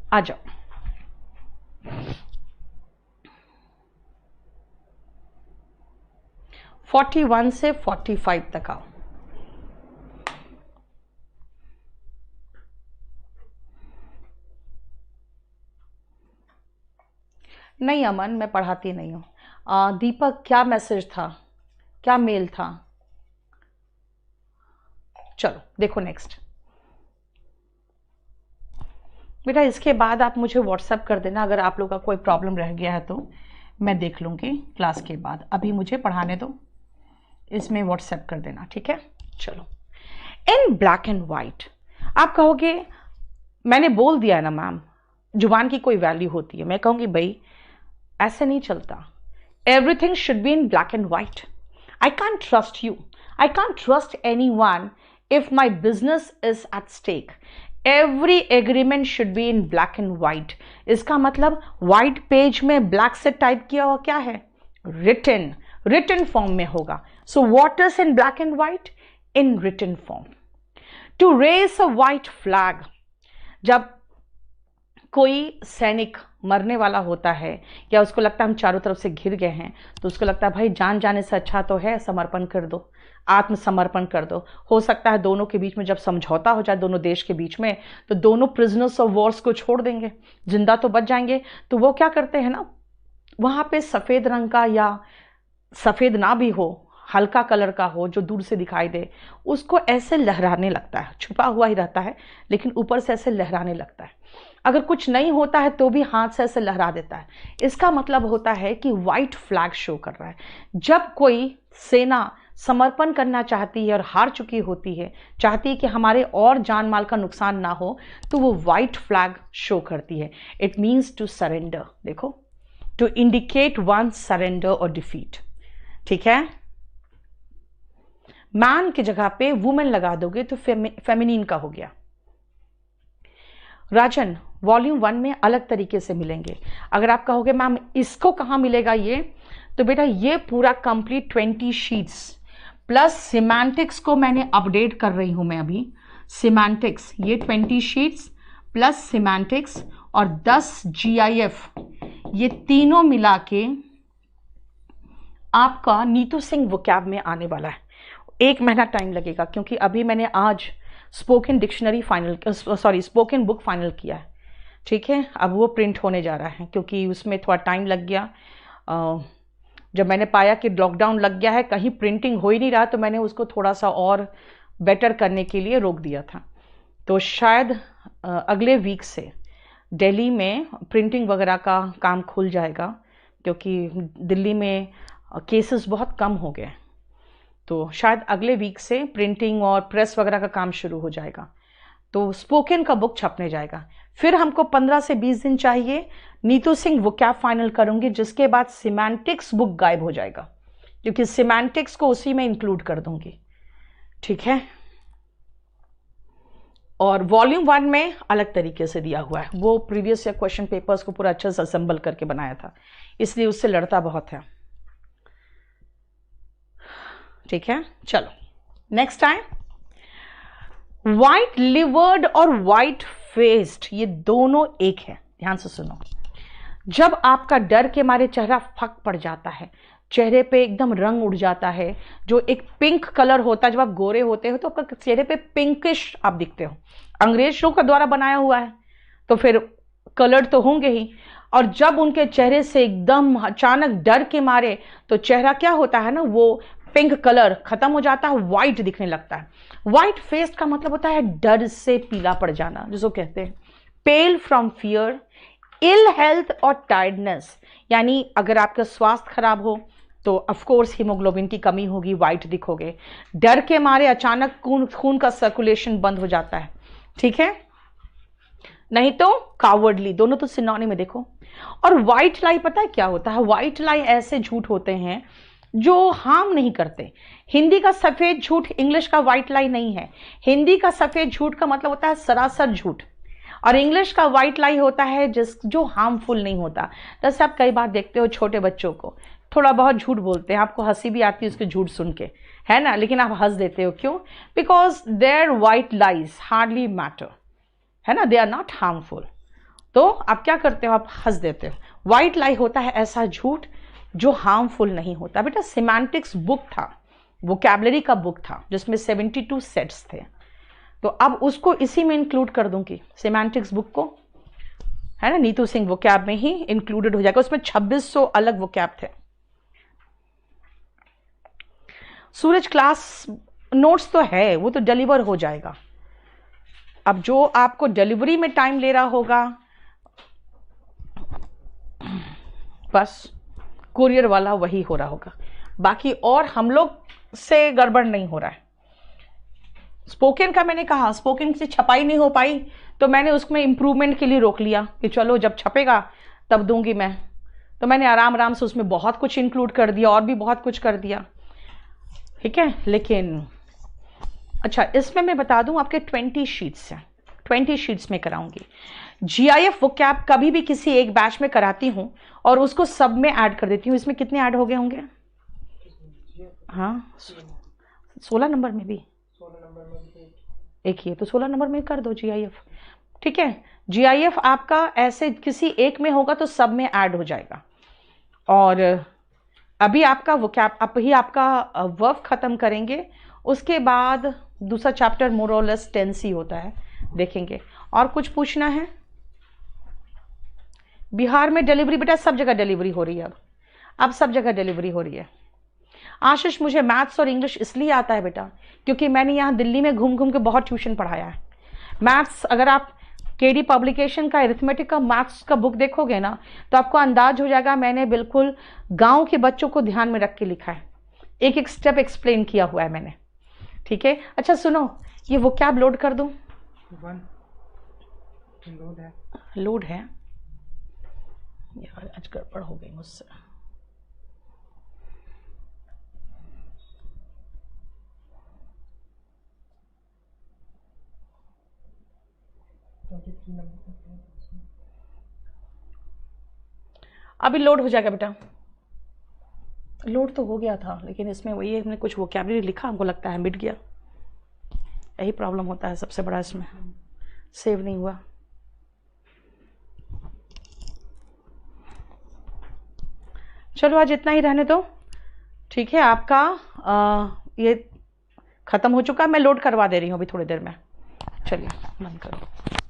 आ जाओ। फोर्टी 41 से 45 तक आओ। नहीं अमन, मैं पढ़ाती नहीं हूं। दीपक, क्या मैसेज था, क्या मेल था? चलो देखो नेक्स्ट। बेटा इसके बाद आप मुझे व्हाट्सएप कर देना, अगर आप लोग का कोई प्रॉब्लम रह गया है तो मैं देख लूँगी क्लास के बाद। अभी मुझे पढ़ाने दो, इसमें व्हाट्सएप कर देना, ठीक है। चलो, इन ब्लैक एंड वाइट। आप कहोगे मैंने बोल दिया ना मैम, जुबान की कोई वैल्यू होती है। मैं कहूँगी भाई ऐसे नहीं चलता, everything should be in black and white. I can't trust you, I can't trust anyone if my business is at stake. Every agreement should be in black and white. इसका मतलब white पेज में black से type किया हुआ क्या है, written form में होगा। So what is in black and white? In written form. To raise a white flag, जब कोई सैनिक मरने वाला होता है या उसको लगता है हम चारों तरफ से घिर गए हैं, तो उसको लगता है भाई जान जाने से अच्छा तो है समर्पण कर दो, आत्मसमर्पण कर दो। हो सकता है दोनों के बीच में जब समझौता हो जाए दोनों देश के बीच में, तो दोनों प्रिजनर्स ऑफ वॉर्स को छोड़ देंगे, जिंदा तो बच जाएंगे। तो वो क्या करते हैं ना, वहां पे सफेद रंग का या सफेद ना भी हो, हल्का कलर का हो जो दूर से दिखाई दे, उसको ऐसे लहराने लगता है, छुपा हुआ ही रहता है लेकिन ऊपर से ऐसे लहराने लगता है। अगर कुछ नहीं होता है तो भी हाथ से ऐसे लहरा देता है। इसका मतलब होता है कि व्हाइट फ्लैग शो कर रहा है। जब कोई सेना समर्पण करना चाहती है और हार चुकी होती है, चाहती है कि हमारे और जान माल का नुकसान ना हो, तो वो व्हाइट फ्लैग शो करती है। It means to surrender. देखो, टू इंडिकेट वन सरेंडर और डिफीट, ठीक है। मैन की जगह पे वुमेन लगा दोगे तो फेमिनिन का हो गया। राजन, वॉल्यूम 1 में अलग तरीके से मिलेंगे। अगर आप कहोगे मैम इसको कहाँ मिलेगा ये, तो बेटा ये पूरा कंप्लीट 20 शीट्स प्लस सिमेंटिक्स को मैंने अपडेट कर रही हूं मैं अभी। सिमेंटिक्स ये 20 शीट्स प्लस सिमेंटिक्स और 10 GIF, ये तीनों मिला के आपका नीतू सिंह वोकैब में आने वाला है। 1 महीना टाइम लगेगा, क्योंकि अभी मैंने आज spoken dictionary spoken book final किया है। ठीक है, अब वो प्रिंट होने जा रहा है, क्योंकि उसमें थोड़ा टाइम लग गया। जब मैंने पाया कि लॉकडाउन लग गया है, कहीं प्रिंटिंग हो ही नहीं रहा, तो मैंने उसको थोड़ा सा और बेटर करने के लिए रोक दिया था। तो शायद अगले वीक से दिल्ली में प्रिंटिंग वगैरह का काम खुल जाएगा, क्योंकि दिल्ली में केसेस बहुत कम हो गए। तो शायद अगले वीक से प्रिंटिंग और प्रेस वगैरह का काम शुरू हो जाएगा, तो स्पोकन का बुक छपने जाएगा। फिर हमको 15 से 20 दिन चाहिए, नीतू सिंह वोकैब फाइनल करूंगी, जिसके बाद सिमेंटिक्स बुक गायब हो जाएगा, क्योंकि सिमेंटिक्स को उसी में इंक्लूड कर दूंगी। ठीक है, और वॉल्यूम 1 में अलग तरीके से दिया हुआ है, वो प्रीवियस ईयर क्वेश्चन पेपर्स को पूरा अच्छे से असेंबल करके बनाया था, इसलिए उससे लड़ता बहुत है। ठीक है, चलो नेक्स्ट टाइम। व्हाइट लिवर्ड और व्हाइट फेस्ड, ये दोनों एक है, ध्यान से सुनो। जब आपका डर के मारे चेहरा फक पड़ जाता है, चेहरे पे एकदम रंग उड़ जाता है, जो एक पिंक कलर होता है, जब आप गोरे होते हो तो आपका चेहरे पे पिंकिश आप दिखते हो, अंग्रेजों का द्वारा बनाया हुआ है, तो फिर कलर तो होंगे ही। और जब उनके चेहरे से एकदम अचानक डर के मारे, तो चेहरा क्या होता है ना, वो पिंक कलर खत्म हो जाता है, व्हाइट दिखने लगता है। व्हाइट फेस का मतलब होता है डर से पीला पड़ जाना, जिसको कहते हैं पेल फ्रॉम फियर, इल हेल्थ और टायर्डनेस, यानी अगर आपका स्वास्थ्य खराब हो तो ऑफ कोर्स हीमोग्लोबिन की कमी होगी, व्हाइट दिखोगे। डर के मारे अचानक खून का सर्कुलेशन बंद हो जाता है, ठीक है, नहीं तो कावर्डली, दोनों तो सिनोनिम में देखो। और व्हाइट लाई पता है क्या होता है? व्हाइट लाई ऐसे झूठ होते हैं जो हार्म नहीं करते। हिंदी का सफेद झूठ इंग्लिश का व्हाइट लाई नहीं है। हिंदी का सफेद झूठ का मतलब होता है सरासर झूठ, और इंग्लिश का व्हाइट लाई होता है जो हार्मफुल नहीं होता। जैसे आप कई बार देखते हो छोटे बच्चों को थोड़ा बहुत झूठ बोलते हैं, आपको हंसी भी आती है उसके झूठ सुन के, है ना, लेकिन आप हंस देते हो, क्यों? Because their white lies hardly matter, है ना, दे आर नॉट हार्मफुल। तो आप क्या करते हो? आप हंस देते हो। व्हाइट लाई होता है ऐसा झूठ जो हार्मफुल नहीं होता। बेटा सिमेंटिक्स बुक था, वोकैबुलरी का बुक था, जिसमें 72 सेट्स थे, तो अब उसको इसी में इंक्लूड कर दूंगी, सिमेंटिक्स बुक को, है ना, नीतू सिंह वोकैब में ही इंक्लूडेड हो जाएगा। उसमें 2600 अलग वोकैब थे। सूरज क्लास नोट्स तो है, वो तो डिलीवर हो जाएगा। अब जो आपको डिलीवरी में टाइम ले रहा होगा, बस कुरियर वाला वही हो रहा होगा, बाकी और हम लोग से गड़बड़ नहीं हो रहा है। स्पोकन का मैंने कहा, स्पोकन से छपाई नहीं हो पाई तो मैंने उसमें इम्प्रूवमेंट के लिए रोक लिया कि चलो जब छपेगा तब दूंगी मैं, तो मैंने आराम आराम से उसमें बहुत कुछ इंक्लूड कर दिया, और भी बहुत कुछ कर दिया, ठीक है। लेकिन अच्छा, इसमें मैं बता दूं आपके 20 शीट्स हैं, 20 शीट्स में कराऊंगी। GIF वोकैब कभी भी किसी एक बैच में कराती हूं और उसको सब में ऐड कर देती हूँ। इसमें कितने ऐड हो गए होंगे? हाँ, 16 नंबर में भी, 16 नंबर में भी एक ही है तो 16 नंबर में कर दो GIF, ठीक है। GIF आपका ऐसे किसी एक में होगा तो सब में ऐड हो जाएगा। और अभी आपका वोकैब, अब ही आपका वर्ब खत्म करेंगे, उसके बाद दूसरा चैप्टर मोर और लेस टेंस ही होता है, देखेंगे। और कुछ पूछना है? बिहार में डिलीवरी बेटा सब जगह डिलीवरी हो रही है, अब सब जगह डिलीवरी हो रही है। आशीष, मुझे मैथ्स और इंग्लिश इसलिए आता है बेटा क्योंकि मैंने यहाँ दिल्ली में घूम घूम के बहुत ट्यूशन पढ़ाया है। मैथ्स, अगर आप KD पब्लिकेशन का अरिथमेटिक का मैथ्स का बुक देखोगे ना तो आपको अंदाज हो जाएगा, मैंने बिल्कुल गांव के बच्चों को ध्यान में रख के लिखा है, एक एक स्टेप एक्सप्लेन किया हुआ है मैंने, ठीक है। अच्छा सुनो, ये वोकैब लोड कर दूं? 1 लोड है, लोड है यार, आज गड़बड़ हो गई मुझसे। अभी लोड हो जाएगा बेटा, लोड तो हो गया था, लेकिन इसमें वही है, हमने कुछ वोकैबुलरी लिखा, हमको लगता है मिट गया, यही प्रॉब्लम होता है सबसे बड़ा, इसमें सेव नहीं हुआ। चलो आज इतना ही रहने दो, ठीक है। आपका ये ख़त्म हो चुका है, मैं लोड करवा दे रही हूँ अभी थोड़ी देर में। चलिए बंद करो।